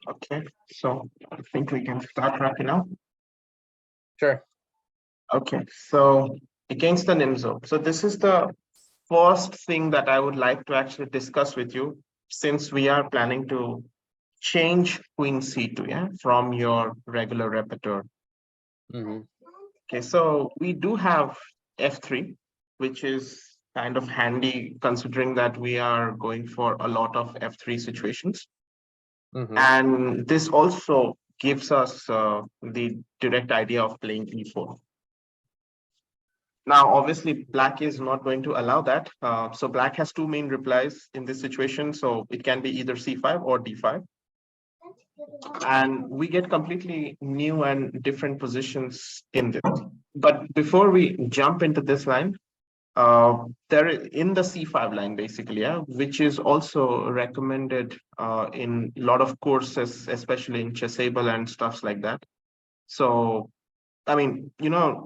Okay, so I think we can start wrapping up. Sure. Okay, so against the Nimzo. So this is the first thing that I would like to actually discuss with you, since we are planning to change Queen C2, yeah, from your regular repertoire. Hmm. Okay, so we do have F3, which is kind of handy considering that we are going for a lot of F3 situations. Hmm. And this also gives us the direct idea of playing E4. Now, obviously, black is not going to allow that. So black has two main replies in this situation. So it can be either C5 or D5. And we get completely new and different positions in this. But before we jump into this line, there in the C5 line, basically, yeah, which is also recommended in a lot of courses, especially in Chessable and stuffs like that. So I mean,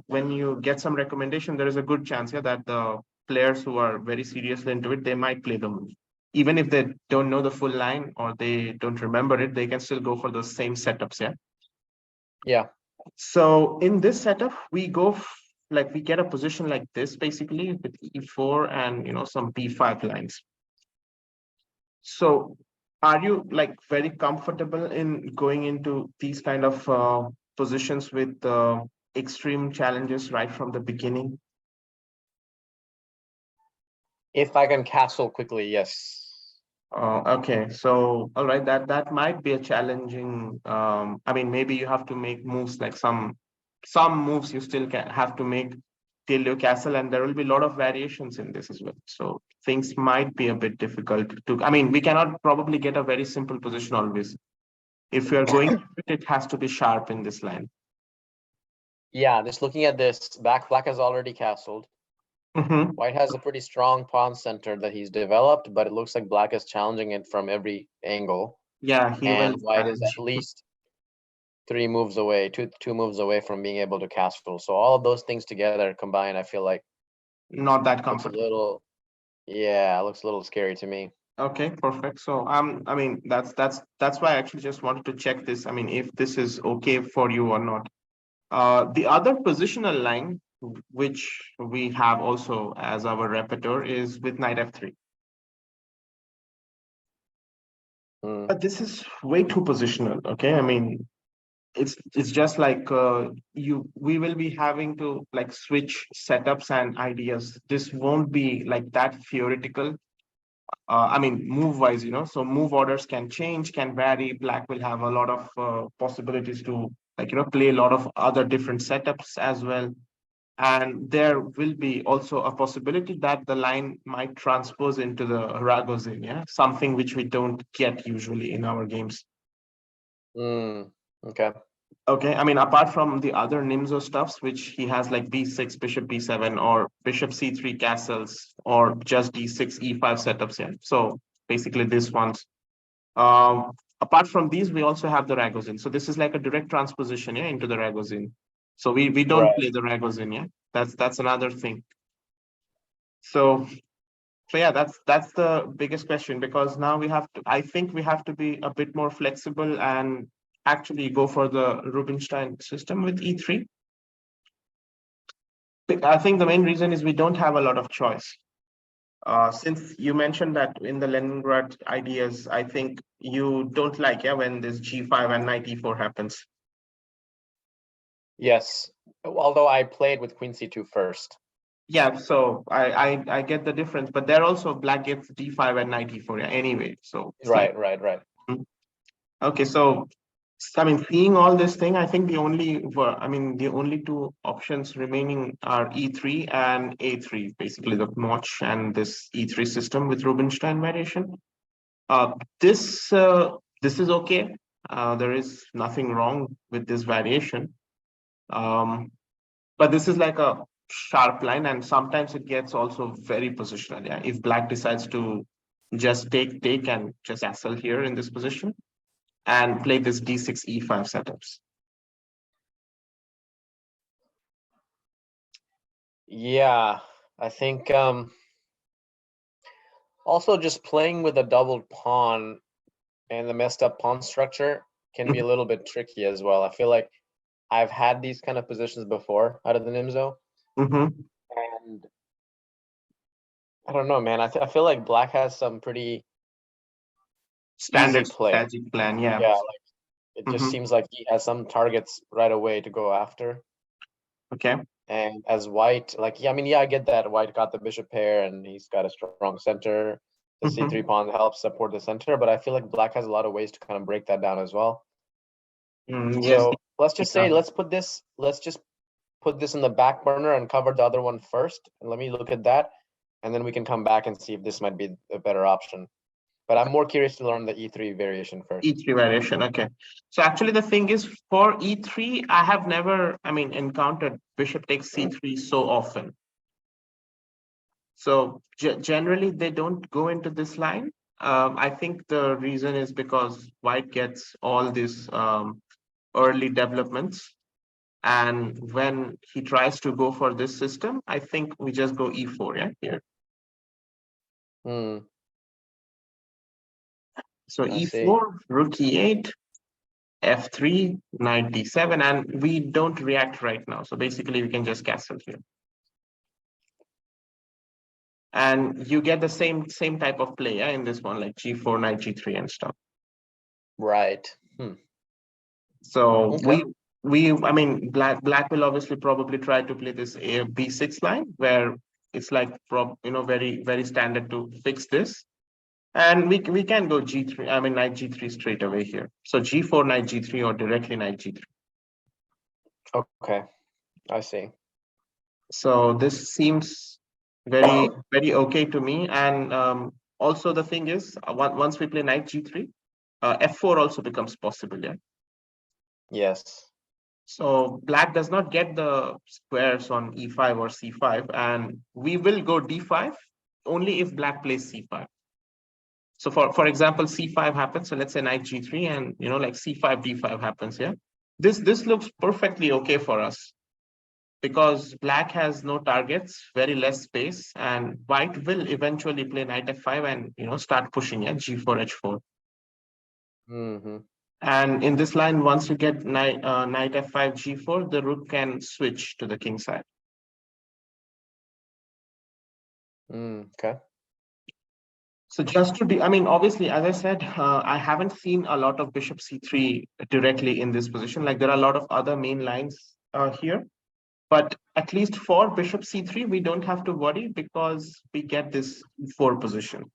when you get some recommendation, there is a good chance, yeah, that the players who are very seriously into it, they might play the move. Even if they don't know the full line or they don't remember it, they can still go for the same setups, yeah. Yeah. So in this setup, we go like we get a position like this, basically with E4 and some B5 lines. So are you like very comfortable in going into these kind of positions with extreme challenges right from the beginning? If I can castle quickly, yes. Okay, so all right, that might be a challenging. I mean, maybe you have to make moves like some moves you still can have to make till your castle, and there will be a lot of variations in this as well. So things might be a bit difficult to. I mean, we cannot probably get a very simple position always. If we are going, it has to be sharp in this line. Yeah, just looking at this, black has already castled. Mm-hmm. White has a pretty strong pawn center that he's developed, but it looks like black is challenging it from every angle. Yeah, he will. And white is at least two moves away from being able to castle. So all of those things together combined, I feel like Not that looks a comfortable. little, yeah, it looks a little scary to me. Okay, perfect. So I mean that's why I actually just wanted to check this. I mean, if this is okay for you or not. The other positional line which we have also as our repertoire is with knight f3. Mm. But this is way too positional. Okay, I mean it's just like we will be having to like switch setups and ideas. This won't be like that theoretical. I mean, move wise, so move orders can change, can vary. Black will have a lot of possibilities to like, play a lot of other different setups as well. And there will be also a possibility that the line might transpose into the Ragozin, yeah, something which we don't get usually in our games. Okay. Okay, I mean, apart from the other Nimzo stuffs, which he has like b6, bishop b7, or bishop c3 castles, or just d6, e5 setups, yeah. So basically this one's. Apart from these, we also have the Ragozin. So this is like a direct transposition, yeah, into the Ragozin. So we don't Right. play the Ragozin, yeah. That's another thing. So yeah, that's the biggest question, because now I think we have to be a bit more flexible and actually go for the Rubinstein system with E3. I think the main reason is we don't have a lot of choice. Since you mentioned that in the Leningrad ideas, I think you don't like, yeah, when this G5 and knight E4 happens. Yes. Although I played with queen c2 first. Yeah, so I get the difference, but there also black gets D5 and knight E4, yeah, anyway. So it's like, Right. okay, so I mean, seeing all this thing, I think the only two options remaining are E3 and A3, basically the notch and this E3 system with Rubinstein variation. Uh, this is okay. There is nothing wrong with this variation. But this is like a sharp line, and sometimes it gets also very positional. Yeah, if black decides to just take and just castle here in this position and play this d6 e5 setups. Yeah, I think also just playing with a doubled pawn and the messed up pawn structure, can be a little bit tricky as well. I feel like I've had these kind of positions before out of the Nimzo, Mm-hmm. and I don't know, man. I feel like black has some pretty easy Standard play. strategic plan, yeah. Yeah, like it just Mm-hmm. seems like he has some targets right away to go after. Okay. And as white, like, yeah, I mean, yeah, I get that white got the bishop pair and he's got a strong center. The Mm-hmm. c3 pawn helps support the center, but I feel like black has a lot of ways to kind of break that down as well. Yes. So let's just say, let's just put this in the back burner and cover the other one first. And let me look at that. And then we can come back and see if this might be a better option. But I'm more curious to learn the e3 variation first. E3 variation, okay. So actually the thing is, for E3, I have never, encountered bishop takes C3 so often. So generally they don't go into this line. I think the reason is because white gets all these early developments. And when he tries to go for this system, I think we just go E4, yeah, here. Hmm. So I see. E4, rook E8, F3, knight D7, and we don't react right now. So basically we can just castle here. And you get the same type of play, yeah, in this one, like G4, knight G3 and stuff. Right. So Okay. black will obviously probably try to play this B6 line where it's like very, very standard to fix this. And we can go G3, knight G3 straight away here. So G4, knight G3 or directly knight G3. Okay. I see. So this seems very, very okay to me. And also the thing is, once we play knight G3, F4 also becomes possible, yeah. Yes. So black does not get the squares on E5 or C5, and we will go D5 only if black plays C5. So for example, C5 happens. So let's say knight G3, and like C5, D5 happens. Yeah, this looks perfectly okay for us because black has no targets, very less space, and white will eventually play knight F5 and start pushing. Yeah, G4, H4. Mm-hmm. And in this line, once you get knight F5, G4, the rook can switch to the king side. Okay. So just to, obviously, as I said, I haven't seen a lot of bishop C3 directly in this position. Like there are a lot of other main lines here, but at least for bishop C3, we don't have to worry because we get this 4 position.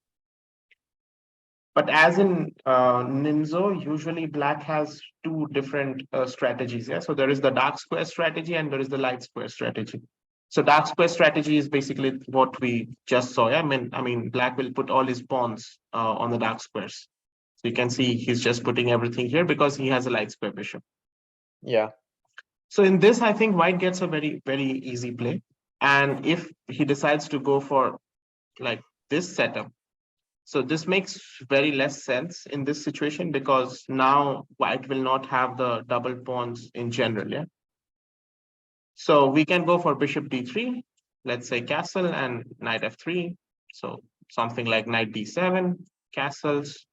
But as in Nimzo, usually black has 2 different strategies. Yeah, so there is the dark square strategy and there is the light square strategy. So dark square strategy is basically what we just saw. Yeah? I mean, black will put all his pawns on the dark squares. So you can see he's just putting everything here because he has a light square bishop. Yeah. So in this, I think white gets a very, very easy play. And if he decides to go for like this setup, so this makes very less sense in this situation because now white will not have the double pawns in general. Yeah. So we can go for bishop d3, let's say castle and knight f3. So something like knight d7, castles.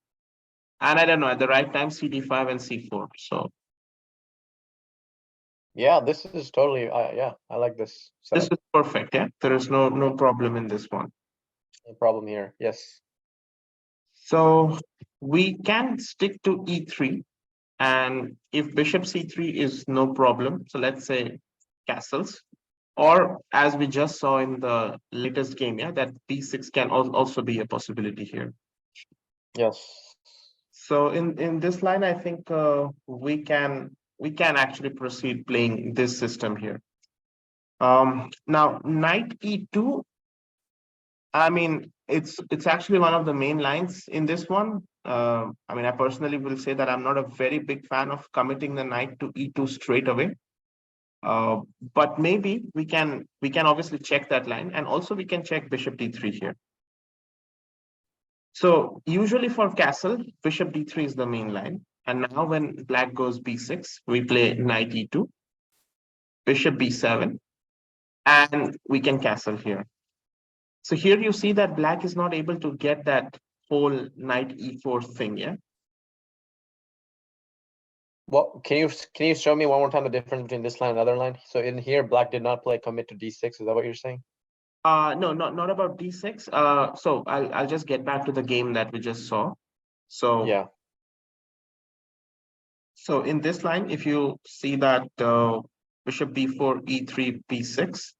And I don't know, at the right time, cd5 and c4. So Yeah, this is totally, yeah, I like this this setup. is perfect. Yeah, there is no problem in this one. No problem here. Yes. So we can stick to e3. And if bishop c3 is no problem, so let's say castles, or as we just saw in the latest game, yeah, that b6 can also be a possibility here. Yes. So in this line, I think we can actually proceed playing this system here. Now knight e2. I mean, it's actually one of the main lines in this one. I personally will say that I'm not a very big fan of committing the knight to e2 straight away. But maybe we can obviously check that line, and also we can check bishop d3 here. So usually for castle, bishop d3 is the main line. And now when black goes b6, we play knight e2, bishop b7, and we can castle here. So here you see that black is not able to get that whole knight e4 thing, yeah? Well, can you show me one more time the difference between this line and other line? So in here, black did not play commit to d6. Is that what you're saying? No, not about d6. So I'll just get back to the game that we just saw. So Yeah. So in this line, if you see that bishop b4, e3, b6,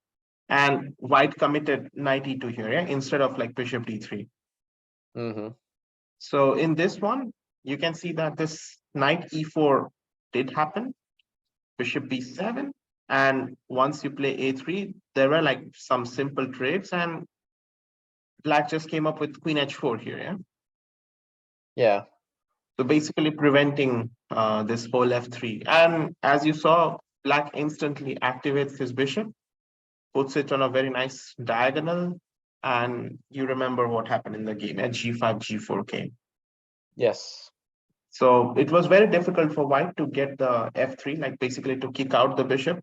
and white committed knight e2 here, yeah, instead of like bishop d3. Mm-hmm. So in this one, you can see that this knight e4 did happen, bishop b7, and once you play a3, there were like some simple trades, and black just came up with queen h4 here, yeah. Yeah. So basically preventing this whole f3. And as you saw, black instantly activates his bishop, puts it on a very nice diagonal, and you remember what happened in the game at g5, g4 came. Yes. So it was very difficult for white to get the f3, like basically to kick out the bishop.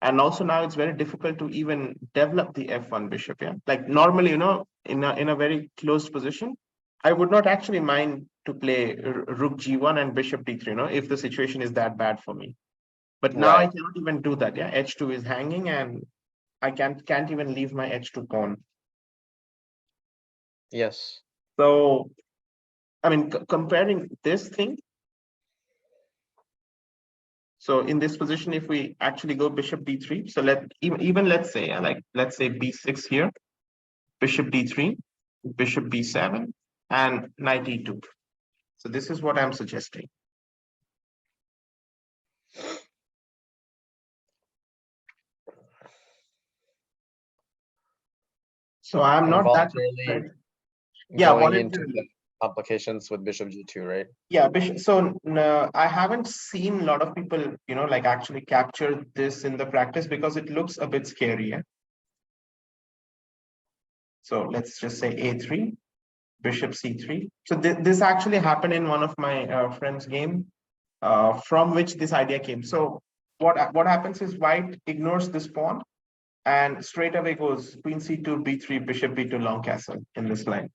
And also now it's very difficult to even develop the f1 bishop. Yeah, like normally, in a very closed position, I would not actually mind to play rook g1 and bishop d3, if the situation is that bad for me. But now I Right. cannot even do that. Yeah, h2 is hanging, and I can't even leave my h2 pawn. Yes. So, I mean, comparing this thing. So in this position, if we actually go bishop d3, so even let's say, let's say b6 here, bishop d3, bishop b7, and knight e2. So this is what I'm suggesting. So I'm And not that voluntarily upset. Yeah, going into the voluntarily. complications with bishop g2, right? Yeah, bishop. So no, I haven't seen a lot of people, like actually capture this in the practice because it looks a bit scary. Yeah. So let's just say a3, bishop c3. So this actually happened in one of my friends' game, from which this idea came. So what happens is white ignores this pawn and straight away goes queen c2, b3, bishop b2, long castle in this line.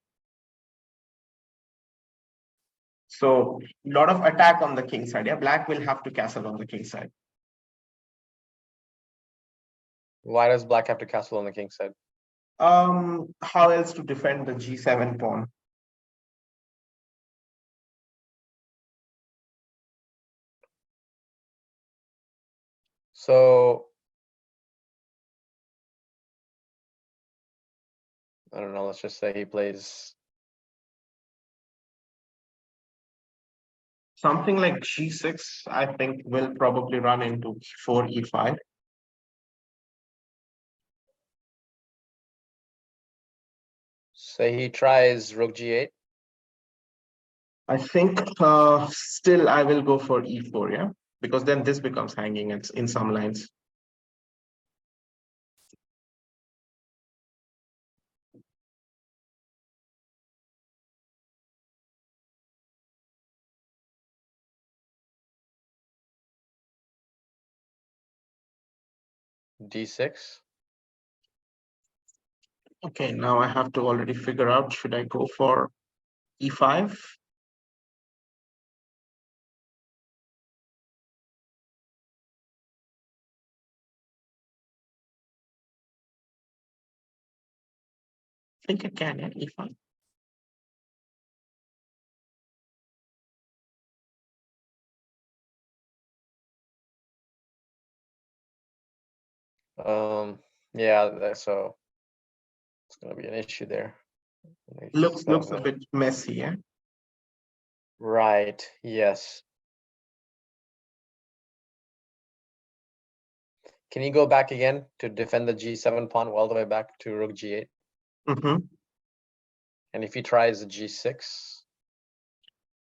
So a lot of attack on the king side. Yeah, black will have to castle on the king side. Why does black have to castle on the king side? How else to defend the g7 pawn? So I don't know, let's just say he plays Something like g6, I think, will probably run into e4, e5. say he tries rook g8. I think still I will go for e4, yeah, because then this becomes hanging in some lines. d6. Okay, now I have to already figure out, should I go for e5? I think I can, yeah, e5. Yeah, so it's gonna be an issue there. Looks a H7. bit messy, yeah. Right, yes. Can you go back again to defend the g7 pawn all the way back to rook g8? Mm-hmm. And if he tries the g6?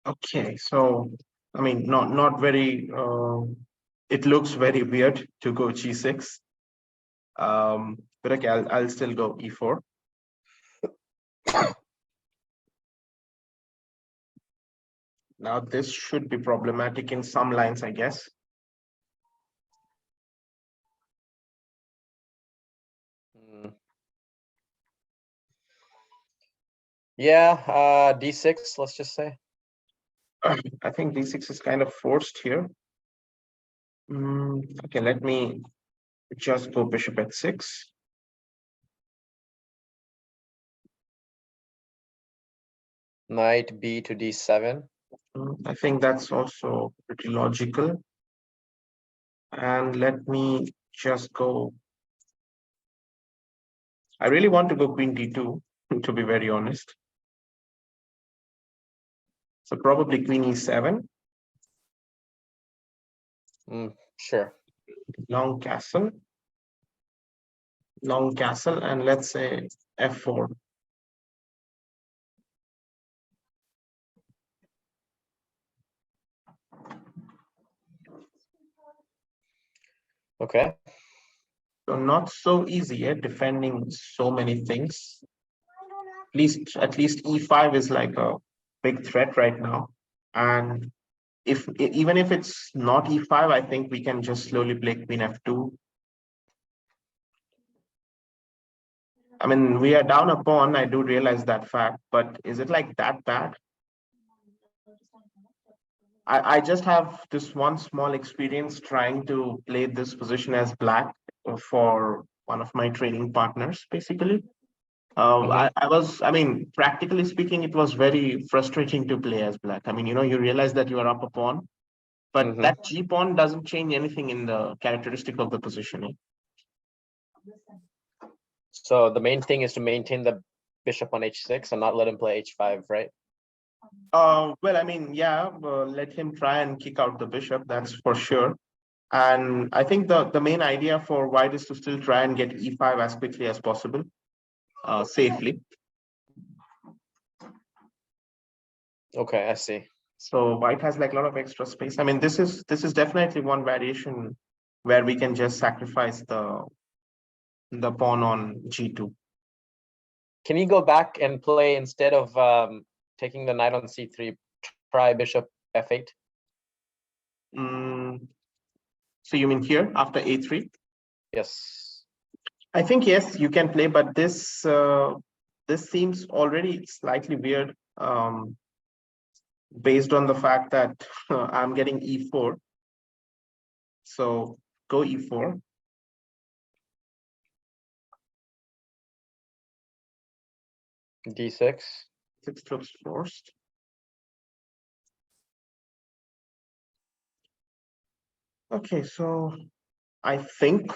Okay, so I mean, not very. It looks very weird to go g6. But okay, I'll still go e4. Now this should be problematic in some lines, I guess. Yeah, d6, let's just say. I think d6 is kind of forced here. Okay, let me just go bishop h6. Knight b to d7. I think that's also pretty logical. And let me just go. I really want to go queen d2, to be very honest. So probably queen e7. Sure. Long castle, and let's say f4. Okay. So not so easy at defending so many things. At least e5 is like a big threat right now. And even if it's not e5, I think we can just slowly play queen f2. I mean, we are down a pawn, I do realize that fact, but is it like that bad? I just have this one small experience trying to play this position as black for one of my training partners, basically. I mean, practically speaking, it was very frustrating to play as black. I mean, you realize that you are up a pawn, but that G pawn doesn't change anything in the characteristic of the positioning. So the main thing is to maintain the bishop on h6 and not let him play h5, right? Well, I mean, yeah, let him try and kick out the bishop, that's for sure. And I think the main idea for white is to still try and get e5 as quickly as possible, safely. Okay, I see. So white has like a lot of extra space. I mean, this is definitely one variation where we can just sacrifice the pawn on g2. Can you go back and play instead of taking the knight on c3, try bishop f8? So you mean here after a3? Yes. I think yes, you can play, but this seems already slightly weird, based on the fact that I'm getting e4. So go e4. d6. 6 troops forced. Okay, so I think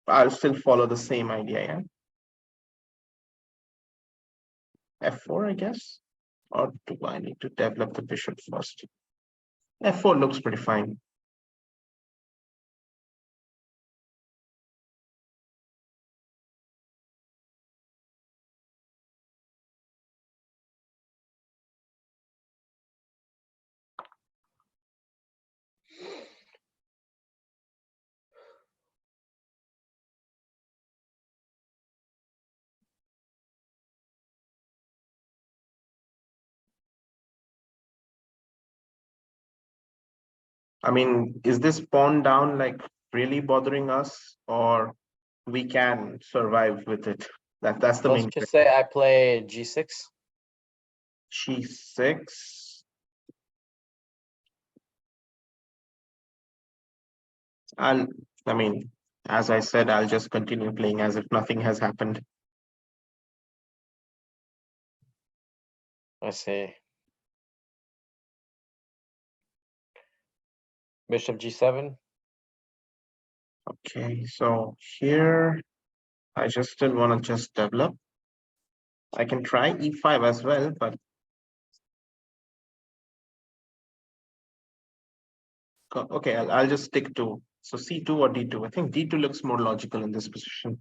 I'll still follow the same idea, yeah. f4, I guess, or do I need to develop the bishop first? f4 looks pretty fine. I mean, is this pawn down like really bothering us, or we can survive with it? That's the Let's main just question. say I play g6. g6. I mean, as I said, I'll just continue playing as if nothing has happened. I see. Bishop g7. Okay, so here I just still want to just develop. I can try e5 as well, but okay, I'll just stick to so c2 or d2. I think d2 looks more logical in this position.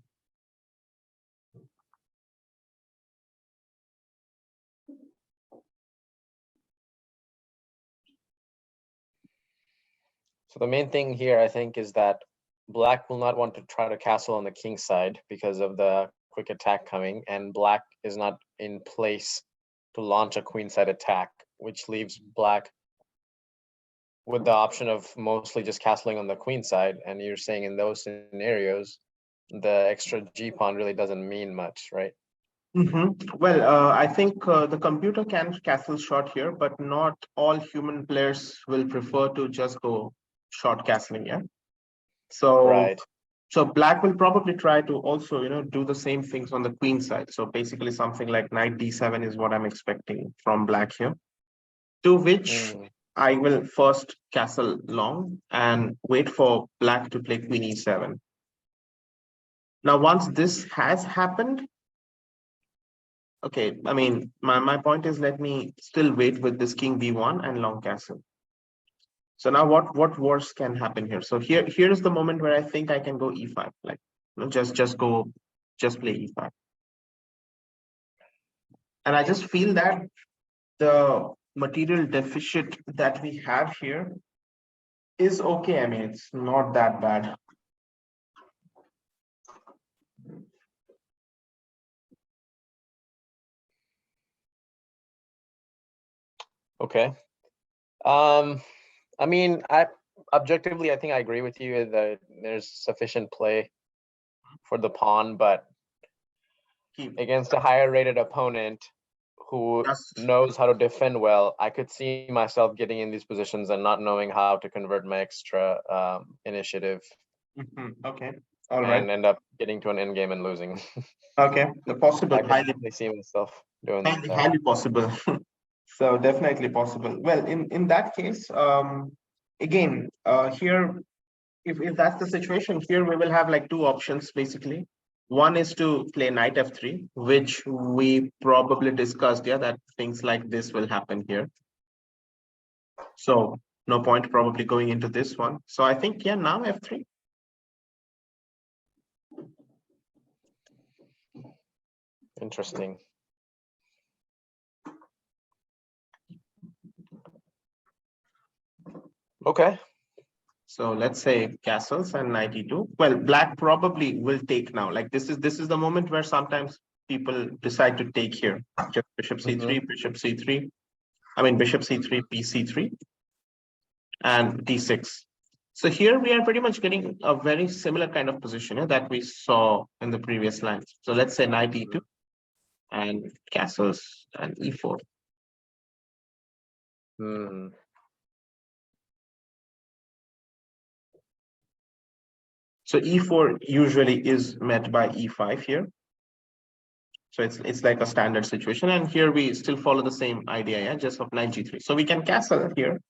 So the main thing here, I think, is that black will not want to try to castle on the king side because of the quick attack coming, and black is not in place to launch a queenside attack, which leaves black with the option of mostly just castling on the queen side. And you're saying in those scenarios, the extra G pawn really doesn't mean much, right? Well, I think the computer can castle short here, but not all human players will prefer to just go short castling, yeah. So Right. so black will probably try to also, do the same things on the queen side. So basically something like knight d7 is what I'm expecting from black here. To which Mm. I will first castle long and wait for black to play queen e7. Now, once this has happened, okay, I mean, my point is let me still wait with this king b1 and long castle. So now what worse can happen here? So here's the moment where I think I can go e5, like just play e5. And I just feel that the material deficit that we have here is okay. I mean, it's not that bad. Okay. I mean, objectively, I think I agree with you that there's sufficient play for the pawn, but against a higher rated opponent who knows how to defend well, I could see myself getting in these positions and not knowing how to convert my extra initiative. Okay. All right. And end up getting to an end game and losing. Okay. The possible. I can definitely see myself doing that. Highly possible. So definitely possible. Well, in that case, again, here, if that's the situation, here we will have like two options basically. One is to play knight f3, which we probably discussed, yeah, that things like this will happen here. So no point probably going into this one. So I think, yeah, now f3. Interesting. Okay. So let's say castles and knight e2. Well, black probably will take now. Like this is the moment where sometimes people decide to take here. Just bishop c3, bishop c3. I mean bishop c3, bc3, and d6. So here we are pretty much getting a very similar kind of position that we saw in the previous lines. So let's say knight e2 and castles and e4. So e4 usually is met by e5 here. So it's like a standard situation. And here we still follow the same idea, yeah, just of knight g3. So we can castle here.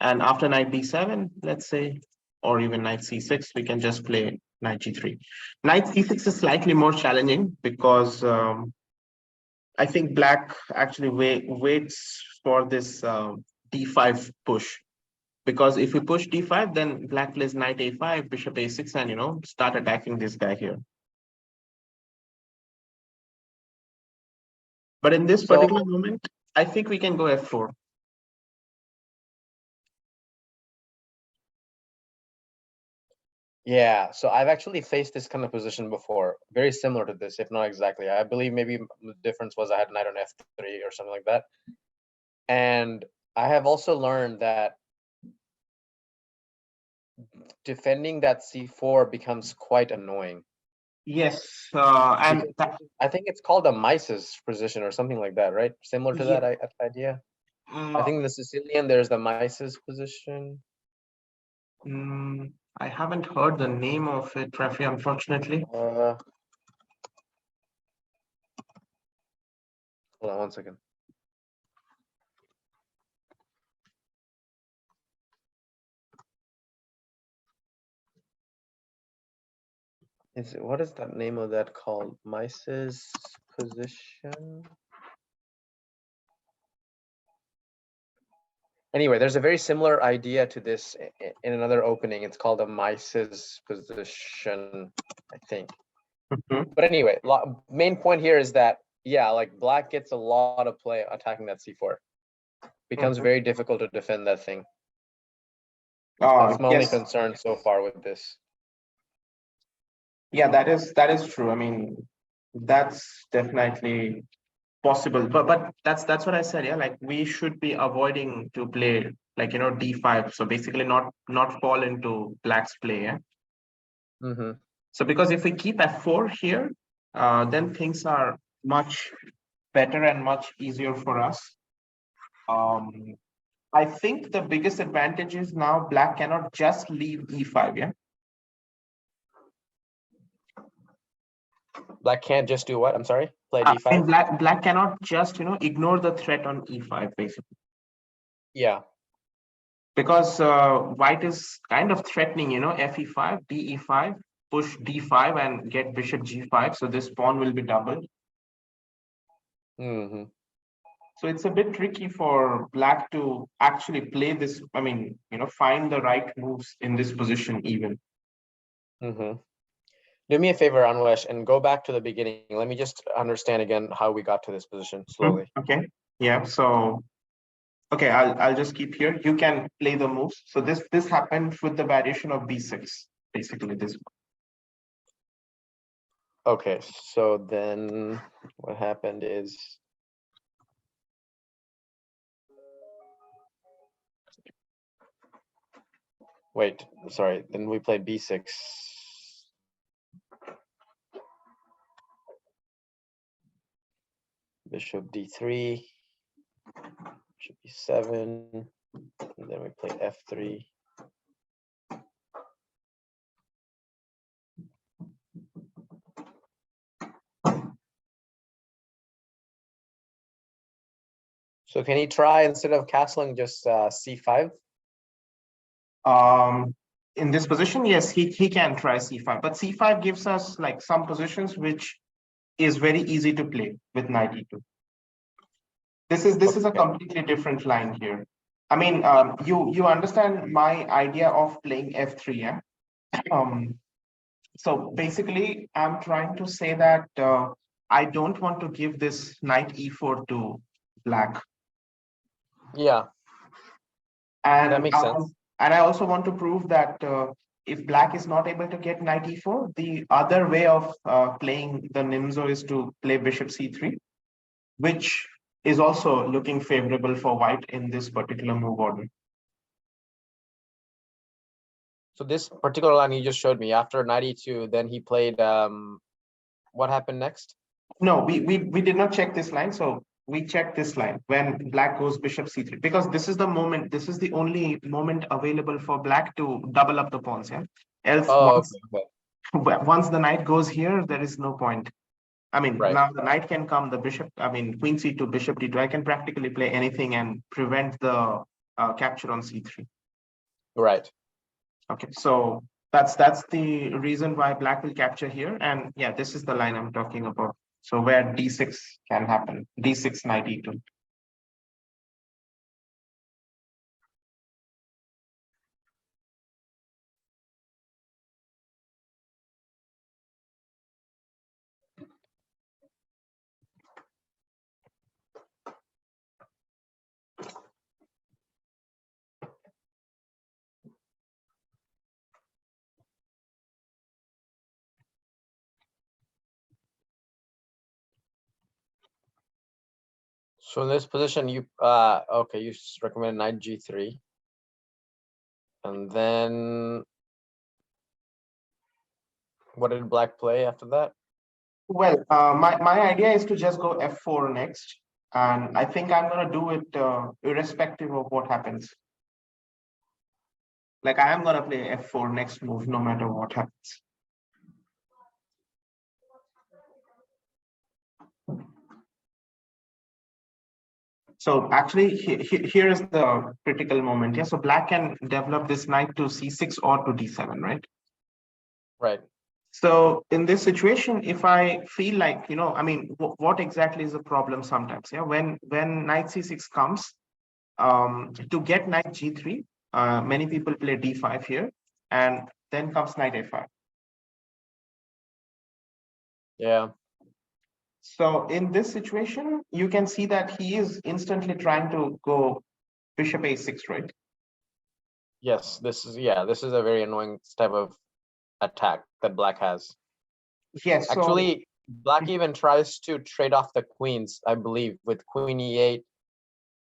And after knight b7, let's say, or even knight c6, we can just play knight g3. Knight c6 is slightly more challenging because I think black actually waits for this d5 push. Because if we push d5, then black plays knight a5, bishop a6, and start attacking this guy here. But in this particular moment, I think we can go f4. Yeah, so I've actually faced this kind of position before, very similar to this, if not exactly. I believe maybe the difference was I had knight on f3 or something like that. And I have also learned that defending that c4 becomes quite annoying. Yes, and I think it's called a Mises position or something like that, right? Similar to that idea. I think in the Sicilian there's the Mises position. I haven't heard the name of it, Rafi, unfortunately. Hold on one second. What is that name of that called? Mises position? Anyway, there's a very similar idea to this in another opening. It's called a Mises position, I think. But anyway, main point here is that, yeah, like black gets a lot of play attacking that c4. Becomes very difficult to defend that thing. That's my only concern so far with this. Yeah, that is true. I mean, that's definitely possible. But that's what I said. Yeah, like we should be avoiding to play like d5. So basically not fall into black's play. Yeah. So because if we keep f4 here, then things are much better and much easier for us. I think the biggest advantage is now black cannot just leave e5, yeah? Black can't just do what? I'm sorry, play I mean, d5. black cannot just, ignore the threat on e5, basically. Yeah. Because white is kind of threatening, fe5, de5, push d5 and get bishop g5. So this pawn will be doubled. Hmm. So it's a bit tricky for black to actually play this. I mean, find the right moves in this position even. Hmm. Do me a favor, Anwesh, and go back to the beginning. Let me just understand again how we got to this position slowly. Okay. Yeah. So, okay, I'll just keep here. You can play the moves. So this happened with the variation of b6, basically this. Okay, so then what happened is wait, sorry, then we played b6. Bishop d3, bishop e7, and then we play f3. So can he try, instead of castling, just c5? In this position, yes, he can try c5, but c5 gives us like some positions which is very easy to play with knight e2. This is a Okay. completely different line here. I mean, you understand my idea of playing f3, yeah? So basically, I'm trying to say that I don't want to give this knight e4 to black. Yeah, And that makes sense. And I also want to prove that if black is not able to get knight e4, the other way of playing the Nimzo is to play bishop c3, which is also looking favorable for white in this particular move order. So this particular line you just showed me, after knight e2, then he played, what happened next? No, we did not check this line. So we checked this line when black goes bishop c3, because this is the moment, this is the only moment available for black to double up the pawns. Yeah. Else, Oh, okay. once the knight goes here, there is no point. I mean, Right. now the knight can come, the bishop, I mean, queen c2, bishop d2. I can practically play anything and prevent the capture on c3. Right. Okay, so that's the reason why black will capture here. And yeah, this is the line I'm talking about. So where d6 can happen, d6 knight e2. So in this position, you okay, you recommend knight g3, and then what did black play after that? Well, my idea is to just go f4 next. And I think I'm going to do it irrespective of what happens. Like I am going to play f4 next move, no matter what happens. So actually, here is the critical moment. Yeah, so black can develop this knight to c6 or to d7, right? Right. So in this situation, if I feel like, I mean, what exactly is the problem sometimes? Yeah, when knight c6 comes, to get knight g3, many people play d5 here, and then comes knight a5. Yeah. So in this situation, you can see that he is instantly trying to go bishop a6, right? Yes, this is a very annoying type of attack that black has. Yes. So Actually, black even tries to trade off the queens, I believe, with queen e8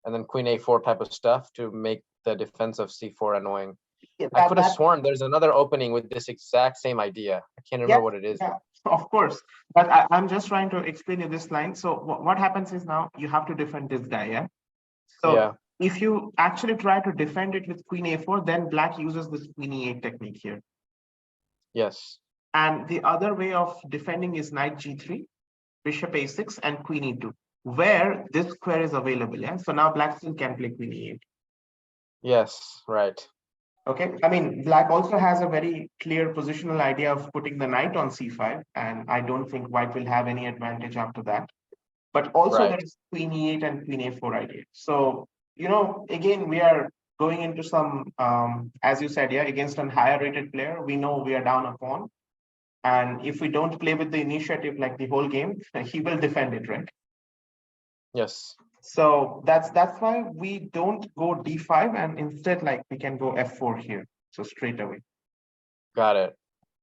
and then queen a4 type of stuff to make the defense of c4 annoying. yeah, I could have sworn there's another opening with this exact same idea. I can't remember what it is. Yeah, of course. But I'm just trying to explain you this line. So what happens is now you have to defend this guy, yeah? So Yeah. if you actually try to defend it with queen a4, then black uses this queen e8 technique here. Yes. And the other way of defending is knight g3, bishop a6, and queen e2, where this square is available. Yeah. So now black still can play queen e8. Yes. Right. Okay. I mean, black also has a very clear positional idea of putting the knight on c5, and I don't think white will have any advantage after that. But also Right. there is queen e8 and queen a4 idea. So, again, we are going into some, as you said, yeah, against a higher rated player. We know we are down a pawn. And if we don't play with the initiative like the whole game, he will defend it, right? Yes. So that's why we don't go d5, and instead, like, we can go f4 here. So straight away. Got it.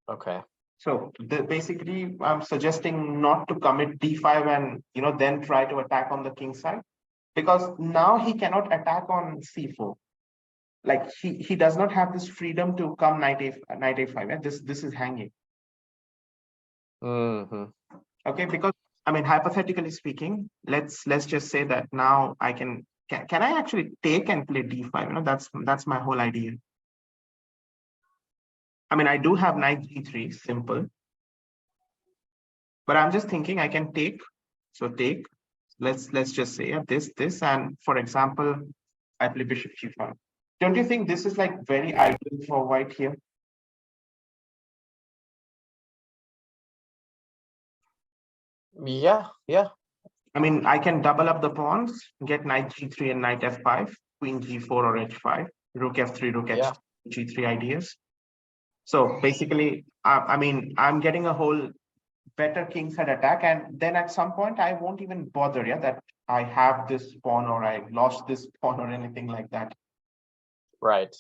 Okay. So basically, I'm suggesting not to commit d5 and then try to attack on the king side, because now he cannot attack on c4. Like he does not have this freedom to come knight a5. Yeah? This is hanging. Okay, because I mean, hypothetically speaking, let's just say that now I can I actually take and play d5? That's my whole idea. I mean, I do have knight g3, simple. But I'm just thinking I can take. So take. Let's just say this, and for example, I play bishop g5. Don't you think this is like very ideal for white here? Yeah. Yeah. I mean, I can double up the pawns, get knight g3 and knight f5, queen g4 or h5, rook f3, rook g3 ideas. So basically, I mean, I'm getting a whole better kingside attack, and then at some point I won't even bother, yeah, that I have this pawn or I lost this pawn or anything like that. Right.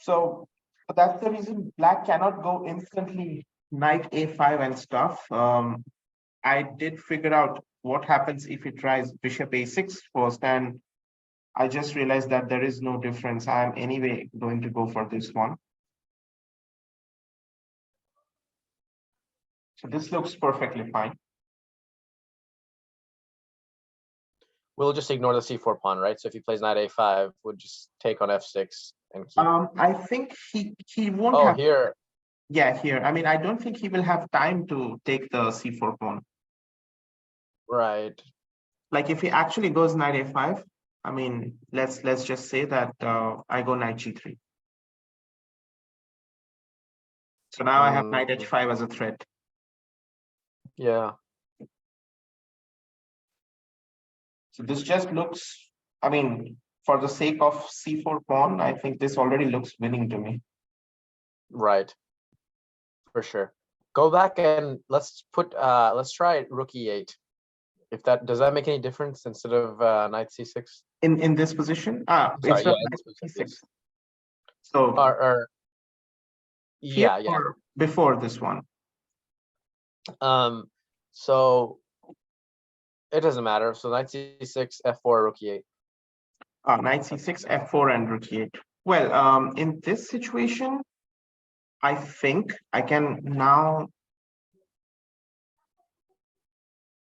So that's the reason black cannot go instantly knight a5 and stuff. I did figure out what happens if he tries bishop a6 first, and I just realized that there is no difference. I'm anyway going to go for this one. So this looks perfectly fine. We'll just ignore the c4 pawn, right? So if he plays knight a5, we'll just take on f6 and keep. I think he won't have. Oh, here. Yeah, here. I mean, I don't think he will have time to take the c4 pawn. Right. Like if he actually goes knight a5, I mean, let's just say that I go knight g3. So now I have knight h5 as a threat. Yeah. So this just looks, I mean, for the sake of c4 pawn, I think this already looks winning to me. Right. For sure. Go back and let's try rook e8. If that does that make any difference instead of knight c6? In this position? Sorry, instead of knight c6. Yes. So yeah. Or before this one. So it doesn't matter. So knight c6, f4, rook e8. Knight c6, f4, and rook e8. Well, in this situation, I think I can now.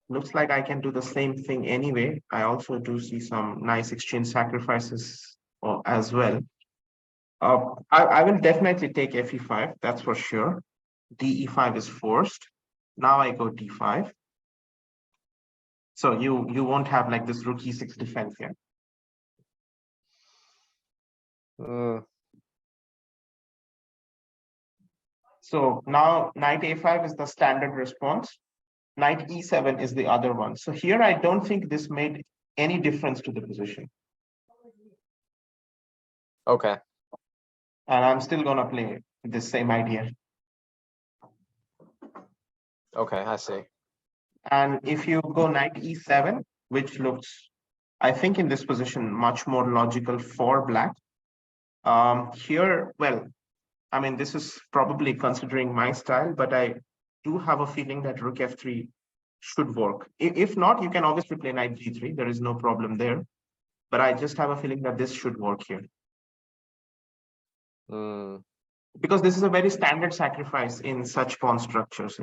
Looks like I can do the same thing anyway. I also do see some nice exchange sacrifices as well. I will definitely take fe5, that's for sure. de5 is forced. Now I go d5. So you won't have like this rook e6 defense here. So now knight a5 is the standard response. Knight e7 is the other one. So here I don't think this made any difference to the position. Okay. And I'm still gonna play the same idea. Okay, I see. And if you go knight e7, which looks, I think in this position, much more logical for black. Here, well, I mean, this is probably considering my style, but I do have a feeling that rook f3 should work. If not, you can obviously play knight g3. There is no problem there. But I just have a feeling that this should work here. Because this is a very standard sacrifice in such pawn structures,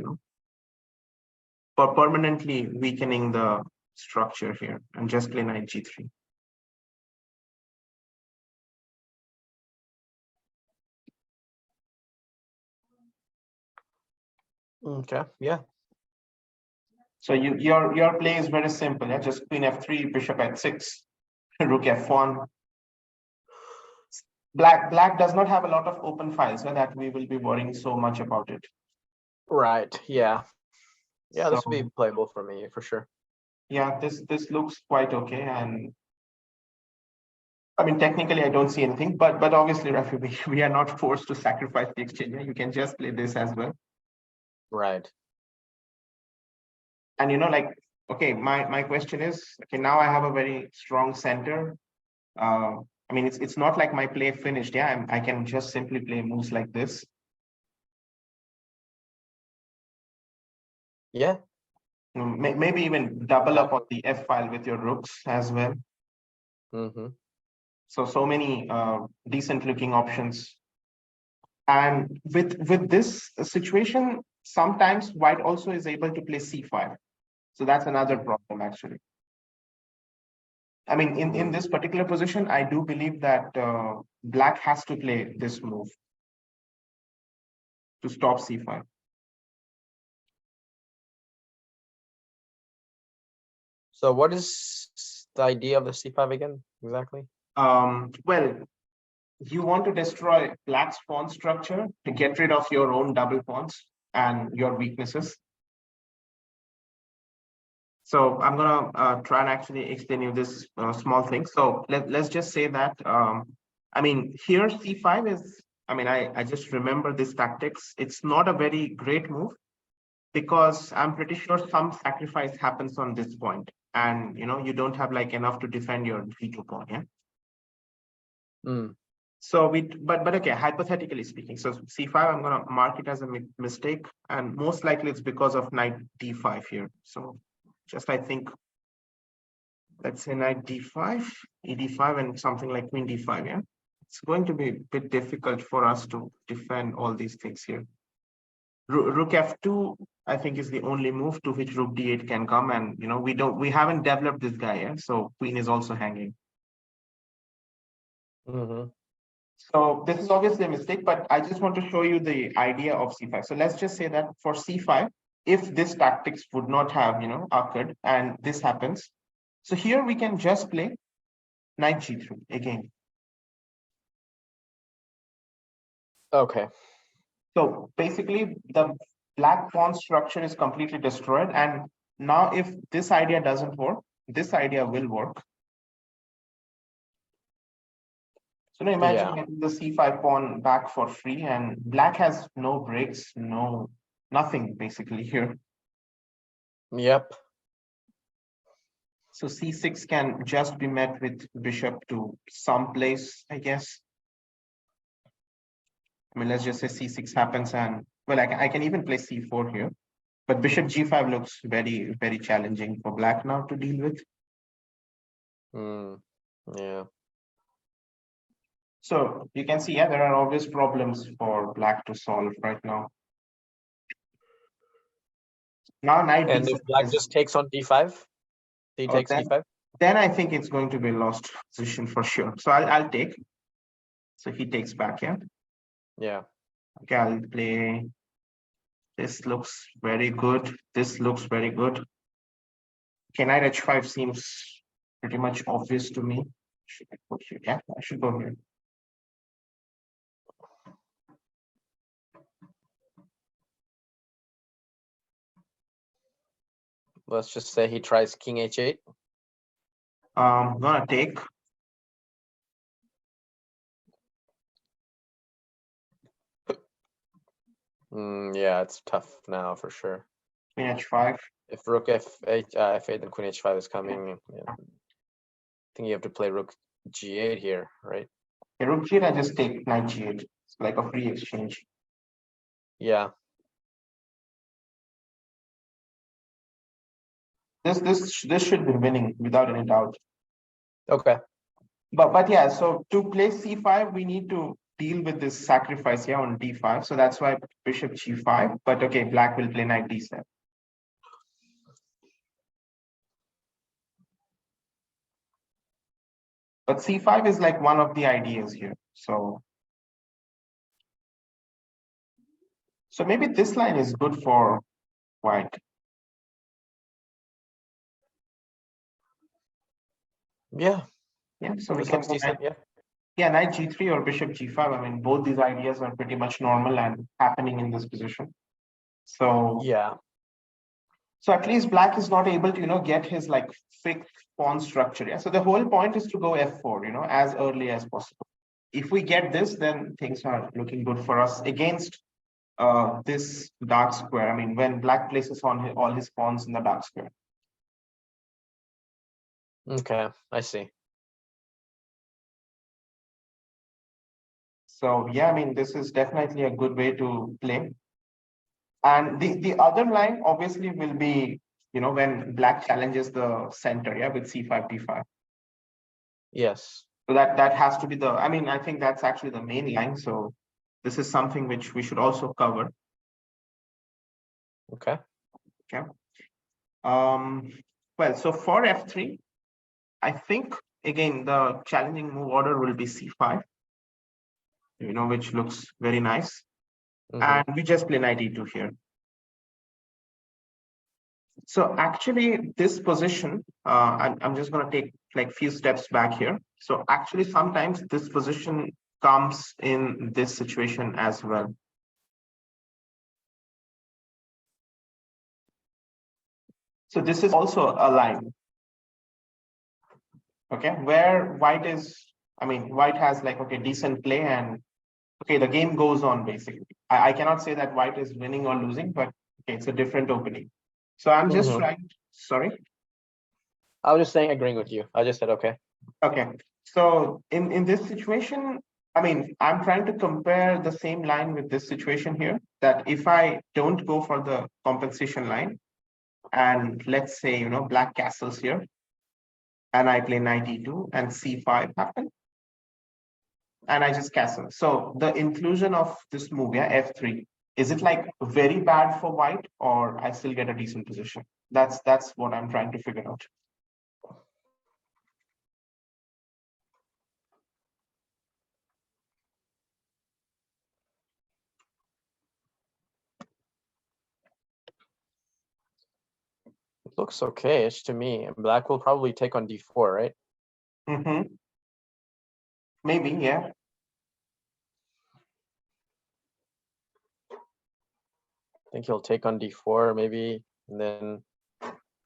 for permanently weakening the structure here, and just play knight g3. Okay, yeah. So your play is very simple. Yeah, just queen f3, bishop h6, rook f1. Black does not have a lot of open files, so that we will be worrying so much about it. Right, yeah. Yeah, this would So be playable for me, for sure. yeah, this looks quite okay. And I mean, technically, I don't see anything, but obviously, Rafi, we are not forced to sacrifice the exchange. Yeah? You can just play this as well. Right. And like, okay, my question is, okay, now I have a very strong center. I mean, it's not like my play finished. Yeah, I can just simply play moves like this. Yeah. Maybe even double up on the f file with your rooks as well. Mm-hmm. So many decent looking options. And with this situation, sometimes white also is able to play c5. So that's another problem, actually. I mean, in this particular position, I do believe that black has to play this move to stop c5. So what is the idea of the c5 again, exactly? Well, you want to destroy black's pawn structure to get rid of your own double pawns and your weaknesses. So I'm gonna try and actually explain you this small thing. So let's just say that, I mean, here c5 is, I mean, I just remember this tactics. It's not a very great move because I'm pretty sure some sacrifice happens on this point, and you don't have like enough to defend your g2 pawn. Yeah. Mm. So but okay, hypothetically speaking, so c5, I'm gonna mark it as a mistake, and most likely it's because of knight d5 here. So just I think, let's say knight d5, ed5, and something like queen d5. Yeah, it's going to be a bit difficult for us to defend all these things here. Rook f2, I think, is the only move to which rook d8 can come, and we haven't developed this guy. Yeah, so queen is also hanging. Mm-hmm. So this is obviously a mistake, but I just want to show you the idea of c5. So let's just say that for c5, if this tactics would not have, occurred and this happens, so here we can just play knight g3 again. Okay. So basically the black pawn structure is completely destroyed. And now if this idea doesn't work, this idea will work. So now imagine getting the c5 pawn back for free, and black has no breaks, nothing basically here. Yep. So c6 can just be met with bishop to some place, I guess. I mean, let's just say c6 happens, and well, I can even play c4 here, but bishop g5 looks very, very challenging for black now to deal with. Yeah. So you can see, yeah, there are obvious problems for black to solve right now. Now knight And d7 if black is, just takes on d5, he takes d5. then I think it's going to be a lost position for sure. So I'll take. So he takes back, yeah. Yeah. Okay, I'll play. This looks very good. This looks very good. Okay, knight h5 seems pretty much obvious to me. Should I go here? Yeah, I should go here. Let's just say he tries king h8. Gonna take. Yeah, it's tough now for sure. Queen h5. If rook f8, f8 and queen h5 is coming, yeah. I think you have to play rook g8 here, right? Yeah, rook g8, I just take knight g8. It's like a free exchange. Yeah. This should be winning without any doubt. Okay. But yeah, so to play c5, we need to deal with this sacrifice here on d5. So that's why bishop g5. But okay, black will play knight d7. But c5 is like one of the ideas here. So So maybe this line is good for white. Yeah, Yeah, so we this can looks go decent. Yeah. yeah, knight g3 or bishop g5. I mean, both these ideas are pretty much normal and happening in this position. So Yeah. so at least black is not able to, get his like fixed pawn structure. Yeah. So the whole point is to go f4, as early as possible. If we get this, then things are looking good for us against this dark square. I mean, when black places on all his pawns in the dark square. Okay, I see. So yeah, I mean, this is definitely a good way to play. And the other line obviously will be, when black challenges the center, yeah, with c5, d5. Yes. So that has to be the, I mean, I think that's actually the main line. So this is something which we should also cover. Okay. Okay. Well, so for f3, I think again the challenging move order will be c5, which looks very nice. And we just play knight e2 here. So actually, this position, I'm just going to take like few steps back here. So actually, sometimes this position comes in this situation as well. So this is also a line, okay, where white is, I mean, white has like, okay, decent play and okay, the game goes on basically. I cannot say that white is winning or losing, but okay, it's a different opening. So I'm just trying, sorry. I was just saying, agreeing with you. I just said, okay. Okay. So in this situation, I mean, I'm trying to compare the same line with this situation here, that if I don't go for the compensation line, and let's say, black castles here, and I play knight e2 and c5 happen, and I just castle. So the inclusion of this move, yeah, f3, is it like very bad for white, or I still get a decent position? That's what I'm trying to figure out. It looks okay-ish to me. Black will probably take on d4, right? Mm-hmm. Maybe, yeah. I think he'll take on d4 maybe, and then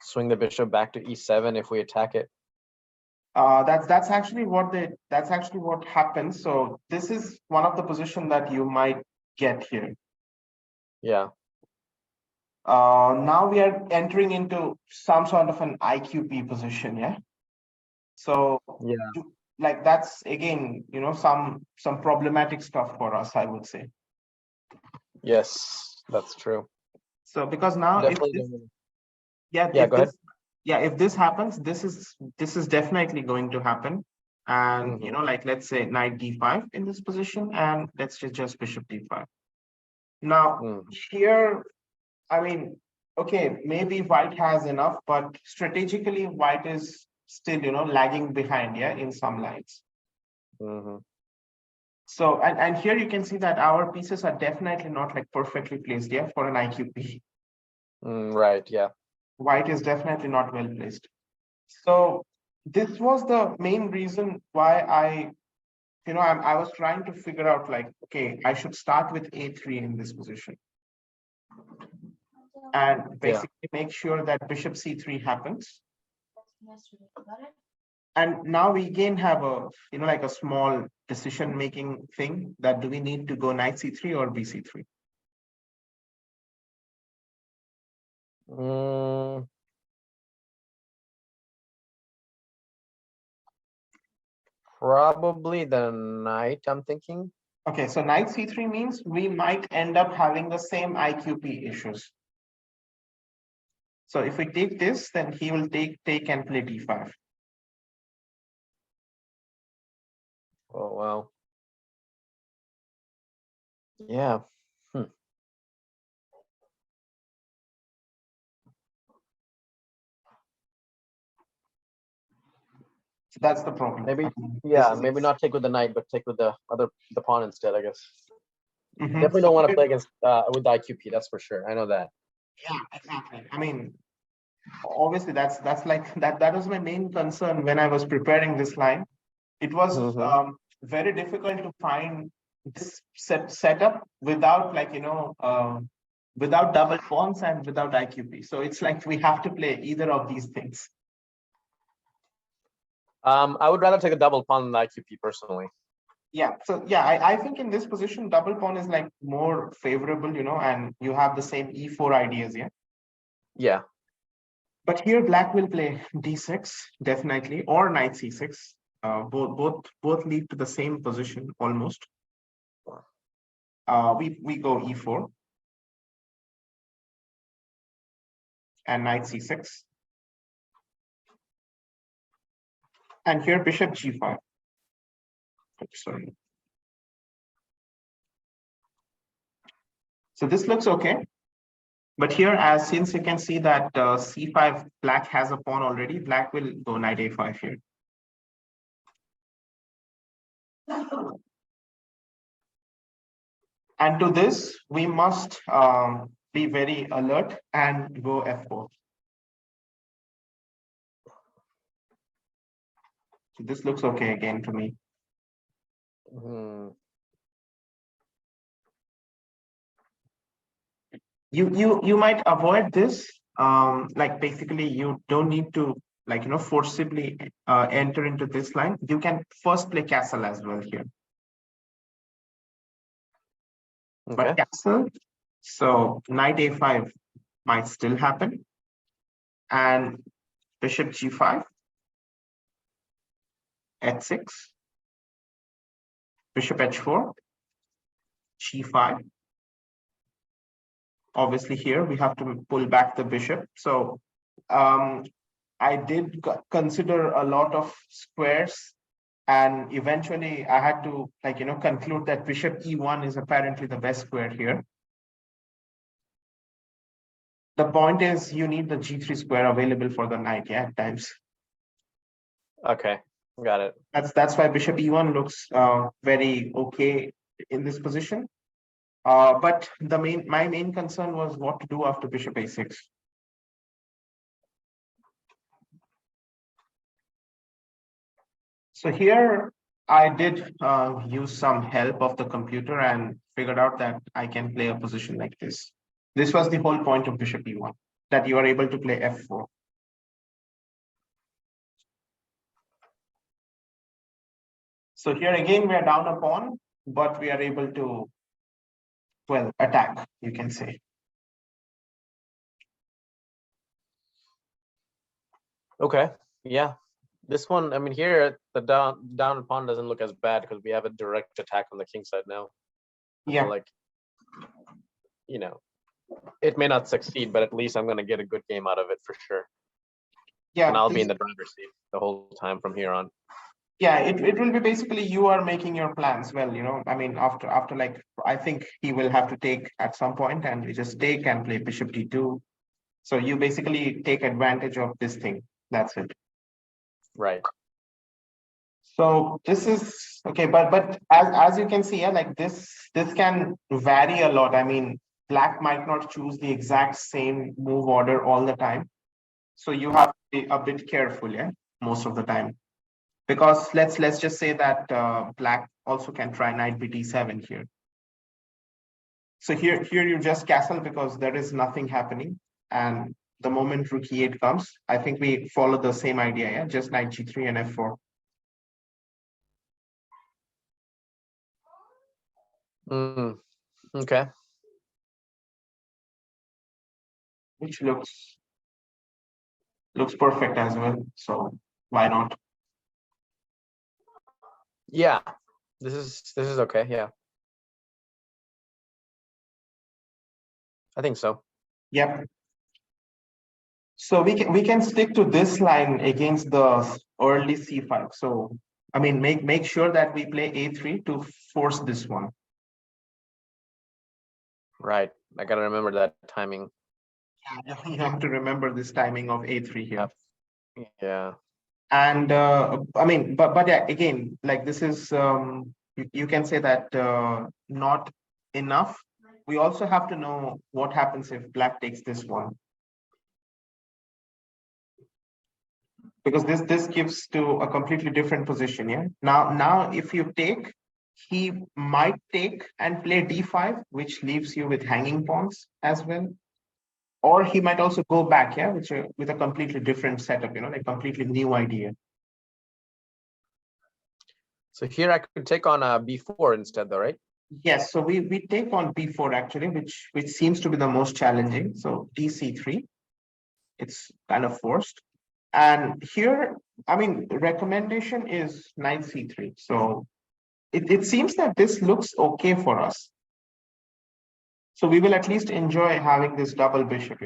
swing the bishop back to e7 if we attack it. That's actually what happens. So this is one of the position that you might get here. Yeah. Now we are entering into some sort of an IQP position, yeah. So yeah, like that's again, some problematic stuff for us, I would say. Yes, that's true. So because now Definitely. Go ahead. If this happens, this is definitely going to happen. And like let's say knight d5 in this position, and let's just bishop d5. Now here, I mean, okay, maybe white has enough, but strategically white is still, lagging behind, yeah, in some lines. So, and here you can see that our pieces are definitely not like perfectly placed, yeah, for an IQP. Right, yeah. White is definitely not well placed. So this was the main reason why I was trying to figure out like, okay, I should start with a3 in this position. And basically make sure that bishop c3 happens. And now we again have a, like a small decision-making thing that do we need to go knight c3 or bc3? Probably the knight, I'm thinking. Okay, so knight c3 means we might end up having the same IQP issues. So if we take this, then he will take and play d5. Oh, wow. Yeah. So that's the problem. Maybe, yeah, maybe not take with the knight, but take with the pawn instead, I guess. Definitely don't want to play against with the IQP. That's for sure. I know that. Yeah, exactly. I mean, obviously that's like that was my main concern when I was preparing this line. It was very difficult to find this setup without like without double pawns and without IQP. So it's like we have to play either of these things. I would rather take a double pawn than the IQP personally. Yeah, so yeah, I think in this position double pawn is like more favorable, and you have the same e4 ideas, yeah. Yeah. But here black will play d6 definitely, or knight c6. Both lead to the same position almost. We go e4 and knight c6, and here bishop g5. Sorry. So this looks okay. But here, since you can see that c5, black has a pawn already, black will go knight a5 here. And to this, we must be very alert and go f4. So this looks okay again to me. You might avoid this. Like basically, you don't need to forcibly enter into this line. You can first play castle as well here. Okay. But castle, so knight a5 might still happen, and bishop g5, h6, bishop h4, g5. Obviously here we have to pull back the bishop. So I did consider a lot of squares, and eventually I had to conclude that bishop e1 is apparently the best square here. The point is you need the g3 square available for the knight, yeah, at times. Okay, got it. That's why bishop e1 looks very okay in this position. But my main concern was what to do after bishop a6. So here I did use some help of the computer and figured out that I can play a position like this. This was the whole point of bishop e1, that you are able to play f4. So here again, we are down a pawn, but we are able to, well, attack, you can say. Okay, yeah. This one, I mean, here the down pawn doesn't look as bad because we have a direct attack on the king side now. Yeah. So like, it may not succeed, but at least I'm going to get a good game out of it for sure. Yeah. And I'll be in the driver's seat the whole time from here on. Yeah, it will be basically you are making your plans. Well, I mean, after like, I think he will have to take at some point, and we just take and play bishop d2. So you basically take advantage of this thing. That's it. Right. So this is okay, but as you can see, yeah, like this can vary a lot. I mean, black might not choose the exact same move order all the time. So you have to be a bit careful, yeah, most of the time. Because let's just say that black also can try knight b7 here. So here you just castle because there is nothing happening, and the moment rook e8 comes, I think we follow the same idea, yeah, just knight g3 and f4. Okay. Which looks perfect as well. So why not? Yeah, this is okay. Yeah, I think so. Yep. So we can stick to this line against the early c5. So I mean, make sure that we play a3 to force this one. Right. I gotta remember that timing. Yeah, you have to remember this timing of a3 here. Yeah. And I mean, but yeah, again, like this is you can say that not enough, we also have to know what happens if black takes this one. Because this gives to a completely different position. Yeah. Now if you take, he might take and play d5, which leaves you with hanging pawns as well. Or he might also go back, yeah, which with a completely different setup, like completely new idea. So here I could take on a b4 instead, though, right? Yes. So we take on b4 actually, which seems to be the most challenging. So dc3, it's kind of forced. And here, I mean, recommendation is knight c3. So it seems that this looks okay for us. So we will at least enjoy having this double bishop,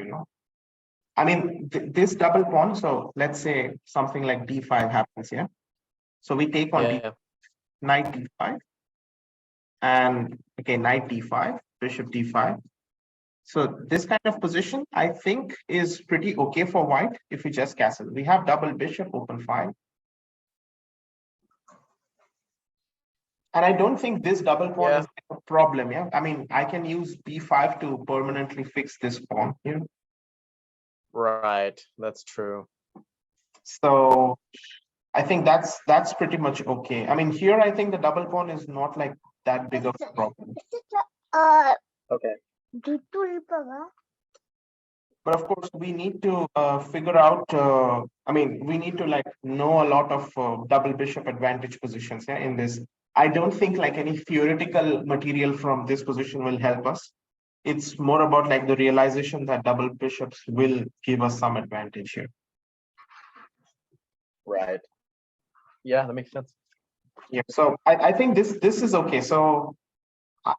I mean, this double pawn. So let's say something like d5 happens, yeah. So we take on Yeah. knight d5, and okay, knight d5, bishop d5. So this kind of position, I think, is pretty okay for white if we just castle. We have double bishop, open file. And I don't think this double pawn is a problem. Yeah. I mean, I can use b5 to permanently fix this pawn here. Right. That's true. So I think that's pretty much okay. I mean, here I think the double pawn is not like that big of a problem. Okay. But of course, we need to figure out. I mean, we need to like know a lot of double bishop advantage positions. Yeah, in this, I don't think like any theoretical material from this position will help us. It's more about like the realization that double bishops will give us some advantage here. Right. Yeah, that makes sense. Yeah. So I think this is okay. So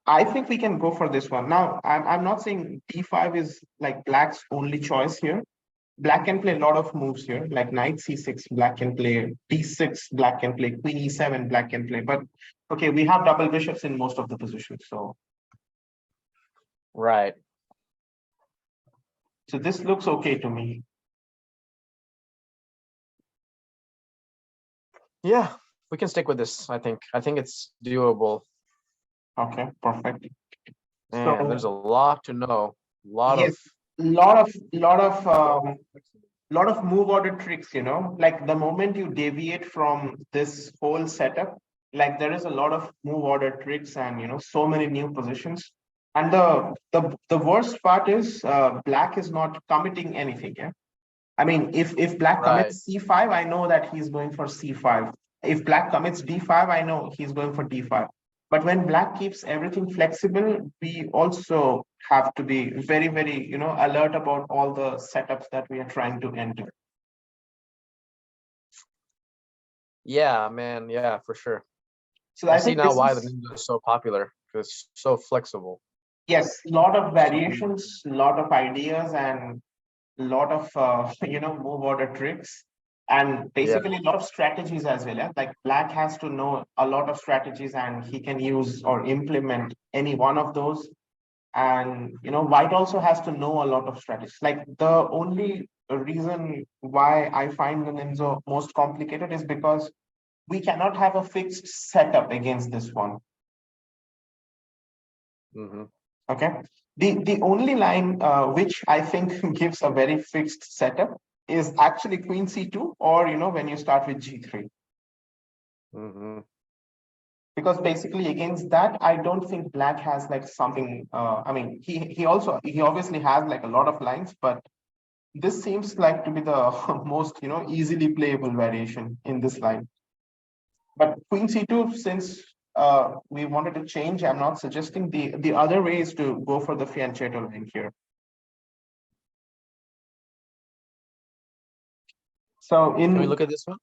I think we can go for this one. Now, I'm not saying d5 is like black's only choice here. Black can play a lot of moves here, like knight c6, black can play d6, black can play queen e7, black can play. But okay, we have double bishops in most of the positions. So right. So this looks okay to me. Yeah, we can stick with this. I think it's doable. Okay, perfect. Man, So there's a lot to know. yes, lot of move order tricks, like the moment you deviate from this whole setup, like there is a lot of move order tricks and so many new positions. And the worst part is black is not committing anything. Yeah. I mean, if black commits c5, I know that he's going for c5. If black commits d5, I know he's going for d5. But when black keeps everything flexible, we also have to be very, very, alert about all the setups that we are trying to enter. Yeah, man. Yeah, for sure. So I see now why the Nimzo is so popular, because it's so flexible. Yes, a lot of variations, a lot of ideas, and a lot of move order tricks, and basically a lot of strategies as well. Yeah? Like black has to know a lot of strategies, and he can use or implement any one of those. And white also has to know a lot of strategies. Like the only reason why I find the Nimzo most complicated is because we cannot have a fixed setup against this one. Okay. The only line which I think gives a very fixed setup is actually queen c2, or when you start with g3. Because basically against that, I don't think black has like something. I mean, he obviously has like a lot of lines, but this seems like to be the most easily playable variation in this line. But queen c2, since we wanted to change, I'm not suggesting. The other way is to go for the fianchetto line here. So can we look at this one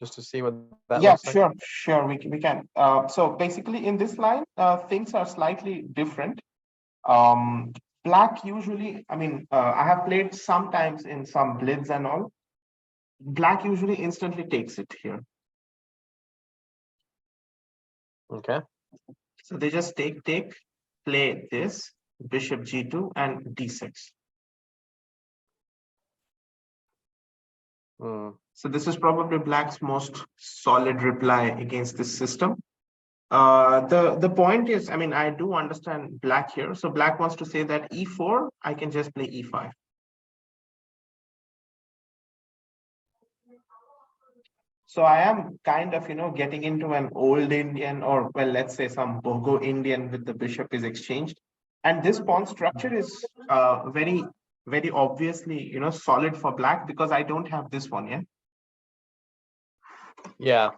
just to see what that looks like? Sure, we can. So basically in this line, things are slightly different. Black usually, I mean, I have played sometimes in some blitz and all. Black usually instantly takes it here. Okay. So they just take, play this, bishop g2 and d6. So this is probably black's most solid reply against this system. The point is, I mean, I do understand black here. So black wants to say that e4, I can just play e5. So I am kind of, getting into an old Indian, or well, let's say some Bogo Indian with the bishop is exchanged. And this pawn structure is very, very obviously, solid for black because I don't have this one, yeah? Yeah.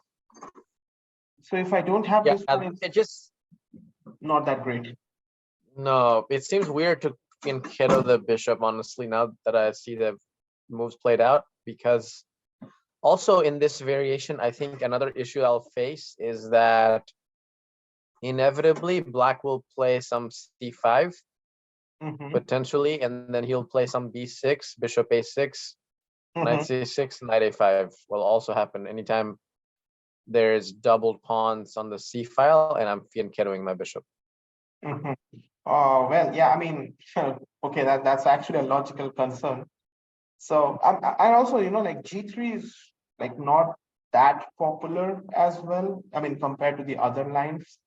So if I don't have this one, It just not that great. no. It seems weird to fianchetto the bishop. Honestly, now that I see the moves played out, because also in this variation, I think another issue I'll face is that inevitably black will play some c5 potentially, and then he'll play some b6, bishop a6, knight c6, knight a5 will also happen anytime there's doubled pawns on the c file and I'm fianchettoing my bishop. Oh, well, yeah, I mean, okay, that's actually a logical concern. So I also, like G3 is like not that popular as well. I mean, compared to the other lines.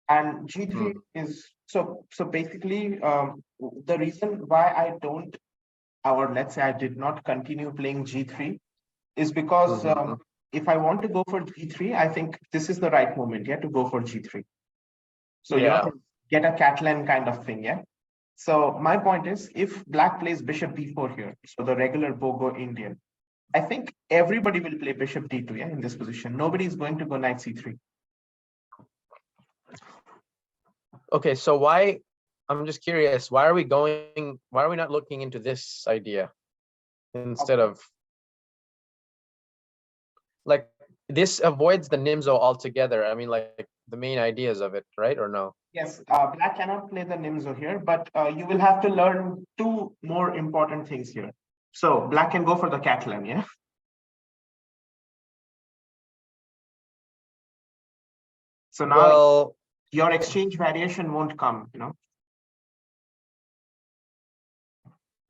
And G3 is so basically the reason why I don't, or let's say I did not continue playing G3 is because if I want to go for G3, I think this is the right moment, yeah, to go for G3. So get a Catalan kind of thing, yeah. So my point is, if black plays bishop b4 here, so the regular Bogo Indian, I think everybody will play bishop d2, yeah, in this position. Nobody is going to go knight c3. Okay, so why, I'm just curious, why are we not looking into this idea instead of, like, this avoids the Nimzo altogether. I mean, like the main ideas of it, right? Or no? Yes, black cannot play the Nimzo here, but you will have to learn two more important things here. So black can go for the Catalan, yeah? So now your exchange variation won't come,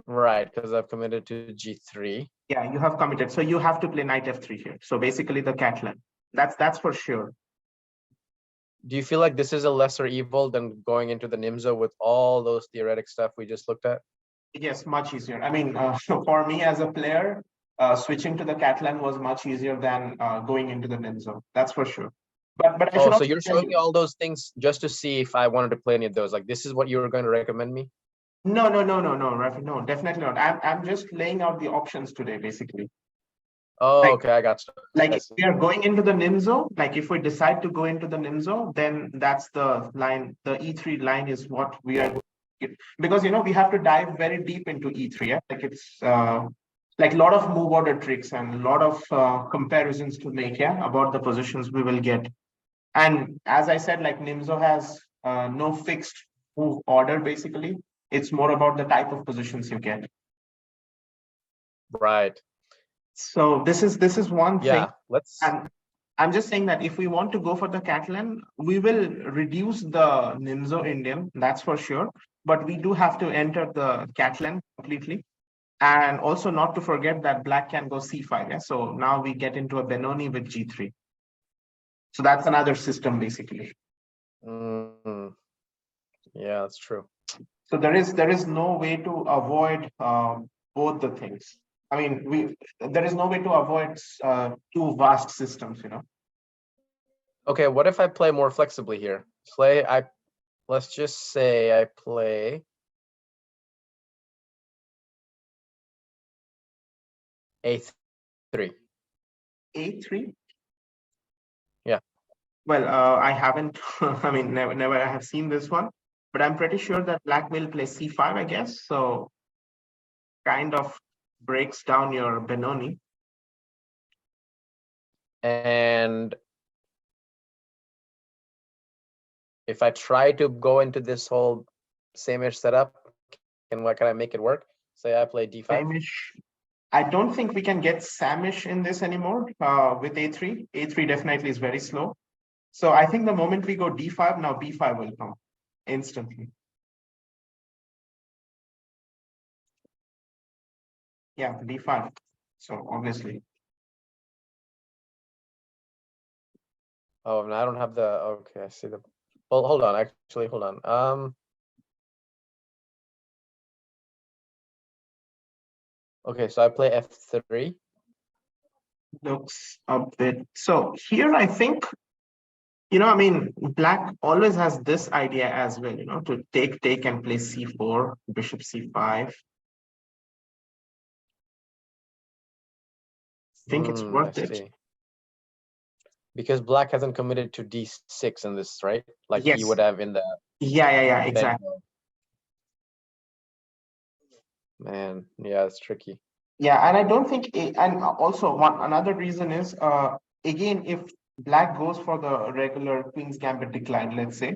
Right, because I've committed to G3. Yeah, you have committed. So you have to play knight f3 here. So basically the Catalan. That's for sure. Do you feel like this is a lesser evil than going into the Nimzo with all those theoretic stuff we just looked at? Yes, much easier. I mean, for me as a player, switching to the Catalan was much easier than going into the Nimzo. That's for sure. But I should so you're showing me all those things just to see if I wanted to play any of those. Like, this is what you were going to recommend me? No, Rafi, no, definitely not. I'm just laying out the options today, basically. Oh, okay, I got you. Like if we are going into the Nimzo, like if we decide to go into the Nimzo, then that's the line. The E3 line is what we are, because we have to dive very deep into E3. Yeah, like it's like a lot of move order tricks and a lot of comparisons to make. Yeah, about the positions we will get. And as I said, like Nimzo has no fixed move order. Basically, it's more about the type of positions you get. Right. So this is one thing. Let's. And I'm just saying that if we want to go for the Catalan, we will reduce the Nimzo-Indian, that's for sure. But we do have to enter the Catalan completely. And also not to forget that black can go c5. Yeah? So now we get into a Benoni with g3. So that's another system, basically. Yeah, that's true. So there is no way to avoid both the things. I mean, there is no way to avoid two vast systems, Okay, what if I play more flexibly here? Let's just say I play a3. A3? Yeah. Well, I haven't, I mean, never I have seen this one, but I'm pretty sure that black will play c5, I guess. So kind of breaks down your Benoni. And if I try to go into this whole same-ish setup, what can I make it work? Say I play d5. Same-ish. I don't think we can get Samish in this anymore with a3. A3 definitely is very slow. So I think the moment we go d5, now b5 will come instantly. Yeah, d5. So obviously. Oh, and I don't have the, okay, I see the, well, hold on, actually, hold on. Okay, so I play f3. Looks a bit. So here I think, I mean, black always has this idea as well, to take and play c4, bishop c5. Think it's I worth it. see. Because black hasn't committed to d6 in this, right? Like he Yes. would have in the Yeah, exactly. Man, yeah, it's tricky. Yeah, and I don't think, and also another reason is, again, if black goes for the regular queen's gambit decline, let's say,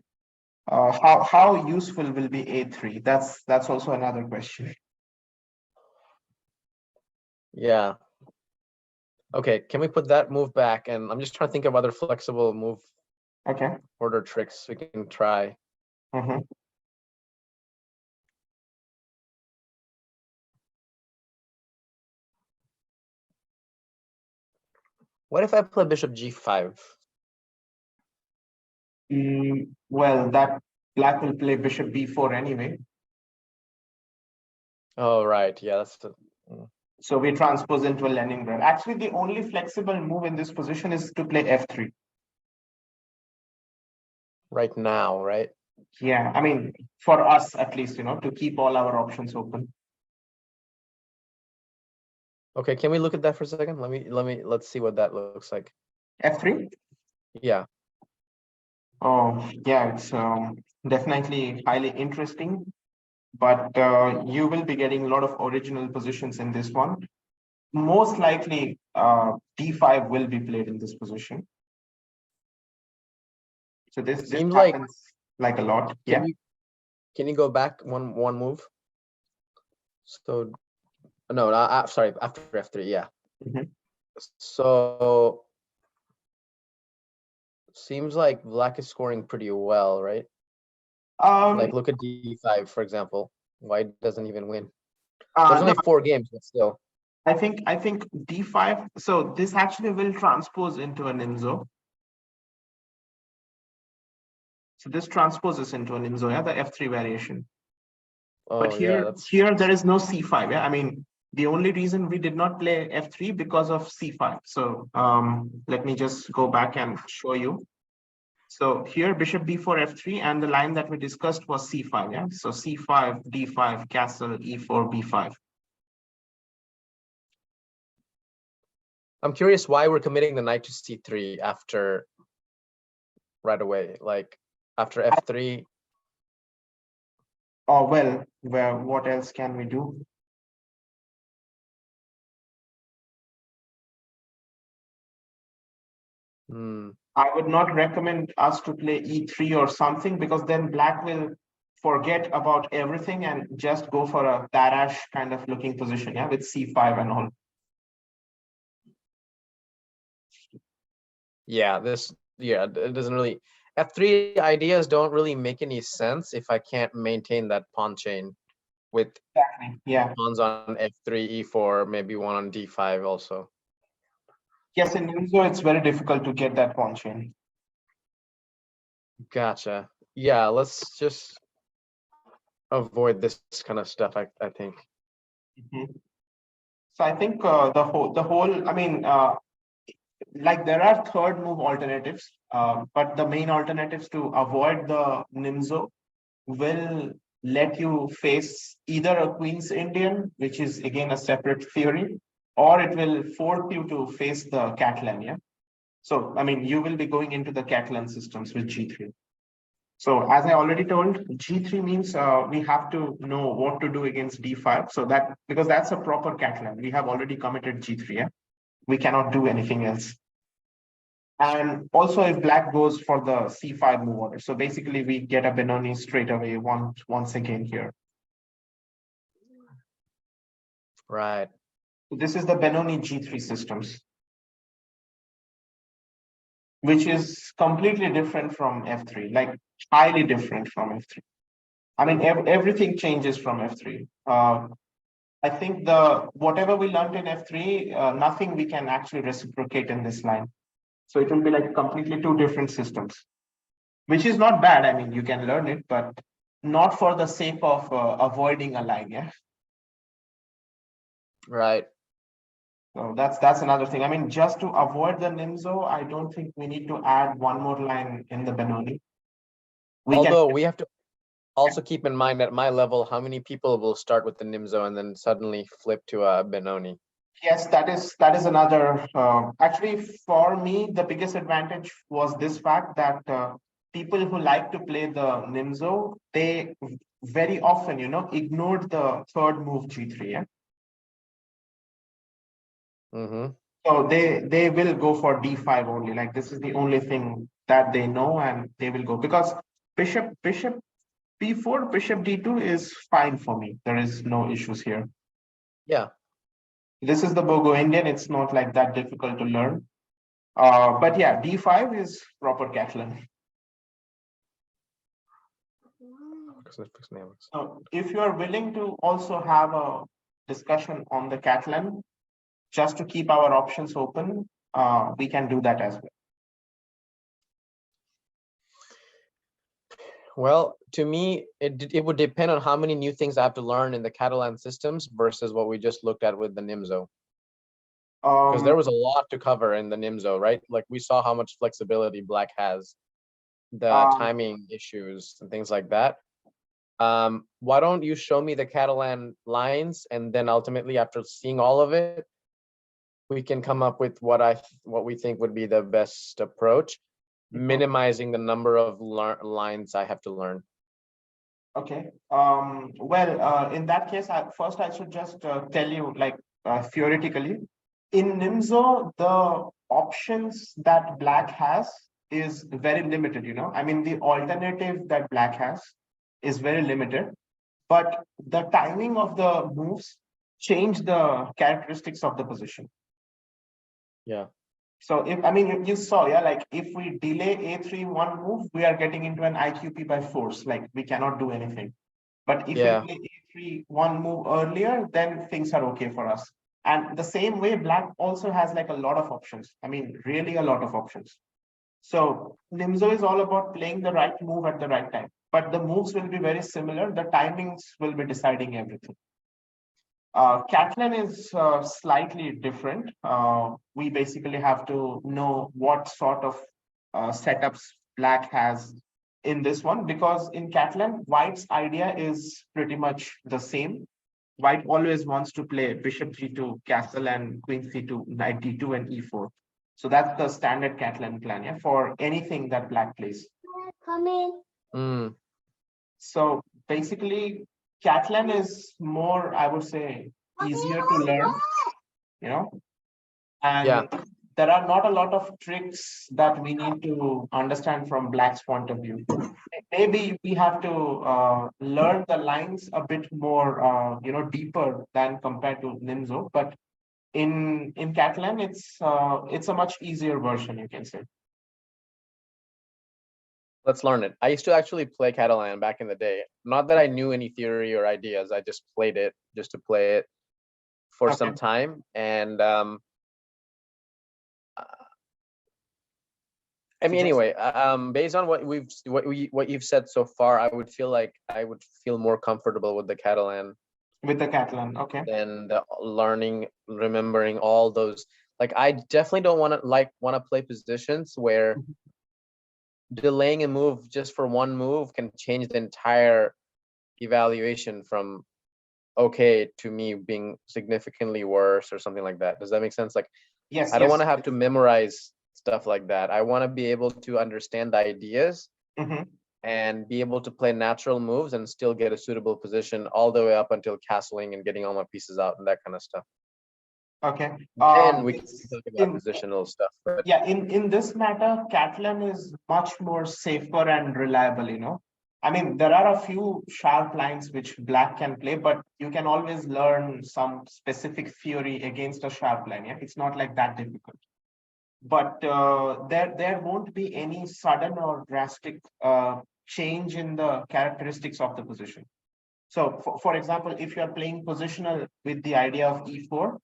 how useful will be a3? That's also another question. Yeah. Okay, can we put that move back? And I'm just trying to think of other flexible move Okay. order tricks we can try. Mm-hmm. What if I play bishop g5? Well, that black will play bishop b4 anyway. Oh, right. Yeah, that's the. So we transpose into a Leningrad. Actually, the only flexible move in this position is to play f3. Right now, right? Yeah, I mean, for us at least, to keep all our options open. Okay, can we look at that for a second? Let's see what that looks like. F3? Yeah. Oh, yeah, it's definitely highly interesting, but you will be getting a lot of original positions in this one. Most likely, d5 will be played in this position. So this Seems happens like a lot. Yeah. Can you go back one move? So no, sorry, after f3, yeah. Mm-hmm. So seems like black is scoring pretty well, right? Like look at d5, for example. White doesn't even win. There's only 4 games, but still. I think d5. So this actually will transpose into a Nimzo. So this transposes into a Nimzo, yeah, the f3 variation. Oh, but here, yeah, there is no c5. Yeah, I mean, the only reason we did not play f3 because of c5. So let me just go back and show you. So here bishop b4 f3, and the line that we discussed was c5. Yeah, so c5 d5 castle e4 b5. I'm curious why we're committing the knight to c3 after right away, like after f3. Oh well, what else can we do? I would not recommend us to play e3 or something, because then black will forget about everything and just go for a Darash kind of looking position, yeah, with c5 and all. Yeah, it doesn't really. F3 ideas don't really make any sense if I can't maintain that pawn chain with pawns on f3, e4, maybe one on d5 also. Yes, in Nimzo, it's very difficult to get that pawn chain. Gotcha. Yeah, let's just avoid this kind of stuff, I think. So I think the whole, I mean, like there are third move alternatives, but the main alternatives to avoid the Nimzo will let you face either a Queen's Indian, which is again a separate theory, or it will force you to face the Catalan. Yeah. So I mean, you will be going into the Catalan systems with G3. So as I already told, G3 means we have to know what to do against D5. So that, because that's a proper Catalan, we have already committed G3. Yeah? We cannot do anything else. And also if black goes for the C5 move order. So basically we get a Benoni straight away once again here. Right. So this is the Benoni G3 systems, which is completely different from F3, like highly different from F3. I mean, everything changes from F3. I think whatever we learned in F3, nothing we can actually reciprocate in this line. So it will be like completely two different systems, which is not bad. I mean, you can learn it, but not for the sake of avoiding a line. Yeah. Right. So that's another thing. I mean, just to avoid the Nimzo, I don't think we need to add one more line in the Benoni. Although we have to also keep in mind at my level, how many people will start with the Nimzo and then suddenly flip to a Benoni? Yes, that is another. Actually, for me, the biggest advantage was this fact that people who like to play the Nimzo, they very often, ignored the third move G3. Yeah. Mm-hmm. So they will go for D5 only. Like this is the only thing that they know, and they will go because bishop B4, bishop D2 is fine for me. There is no issues here. Yeah. This is the Bogo Indian. It's not like that difficult to learn. But yeah, D5 is proper Catalan. So if you are willing to also have a discussion on the Catalan, just to keep our options open, we can do that as well. Well, to me, it would depend on how many new things I have to learn in the Catalan systems versus what we just looked at with the Nimzo. Because there was a lot to cover in the Nimzo, right? Like we saw how much flexibility Black has, the timing issues and things like that. Why don't you show me the Catalan lines, and then ultimately, after seeing all of it, we can come up with what we think would be the best approach, minimizing the number of lines I have to learn. Okay. Well, in that case, first I should just tell you, like theoretically, in Nimzo, the options that Black has is very limited. I mean, the alternative that Black has is very limited, but the timing of the moves change the characteristics of the position. Yeah. So if, I mean, you saw, yeah, like if we delay A3 one move, we are getting into an IQP by force, like we cannot do anything. But if we play A3 one move earlier, then things are okay for us. And the same way, Black also has like a lot of options. I mean, really a lot of options. So Nimzo is all about playing the right move at the right time, but the moves will be very similar. The timings will be deciding everything. Catalan is slightly different. We basically have to know what sort of setups Black has in this one, because in Catalan, White's idea is pretty much the same. White always wants to play bishop G2, castle, and queen C2, knight D2, and E4. So that's the standard Catalan plan, yeah, for anything that Black plays. Come in. So basically, Catalan is more, I would say, easier to learn, and there are not a lot of tricks that we need to understand from Black's point of view. Maybe we have to learn the lines a bit more, deeper than compared to Nimzo, but in Catalan, it's a much easier version, you can say. Let's learn it. I used to actually play Catalan back in the day. Not that I knew any theory or ideas. I just played it just to play it for some time. And I mean, anyway, based on what you've said so far, I would feel more comfortable with the Catalan. With the Catalan, okay. Than the learning, remembering all those. Like, I definitely don't want to play positions where delaying a move just for one move can change the entire evaluation from okay to me being significantly worse or something like that. Does that make sense? Like, yes, I don't want to have to memorize stuff like that. I want to be able to understand the ideas and be able to play natural moves and still get a suitable position all the way up until castling and getting all my pieces out and that kind of stuff. Okay. And we can talk about positional stuff. But yeah, in this matter, Catalan is much more safer and reliable, I mean, there are a few sharp lines which Black can play, but you can always learn some specific theory against a sharp line. Yeah, it's not like that difficult. But there won't be any sudden or drastic change in the characteristics of the position. So, for example, if you are playing positional with the idea of E4,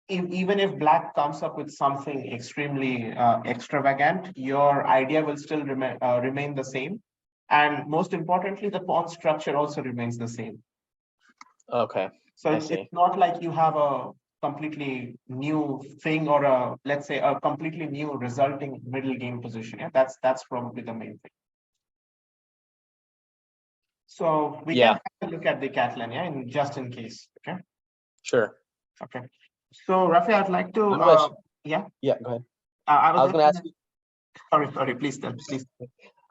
even if black comes up with something extremely extravagant, your idea will still remain the same. And most importantly, the pawn structure also remains the same. Okay. So I it's see. not like you have a completely new thing or a, let's say, a completely new resulting middle game position. Yeah, that's probably the main thing. So we can have a look at the Catalan, yeah, just in case. Okay. Sure. Okay. So Rafi, I'd like to yeah. Yeah, go ahead. I was gonna ask you. Sorry, please tell, please.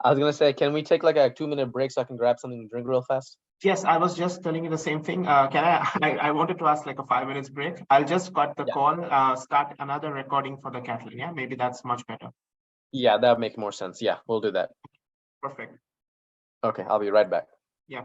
I was gonna say, can we take like a 2-minute break so I can grab something to drink real fast? Yes, I was just telling you the same thing. Can I wanted to ask like a 5 minutes break. I'll just cut the call, start another recording for the Catalan. Yeah, maybe that's much better. Yeah, that would make more sense. Yeah, we'll do that. Perfect. Okay, I'll be right back. Yeah.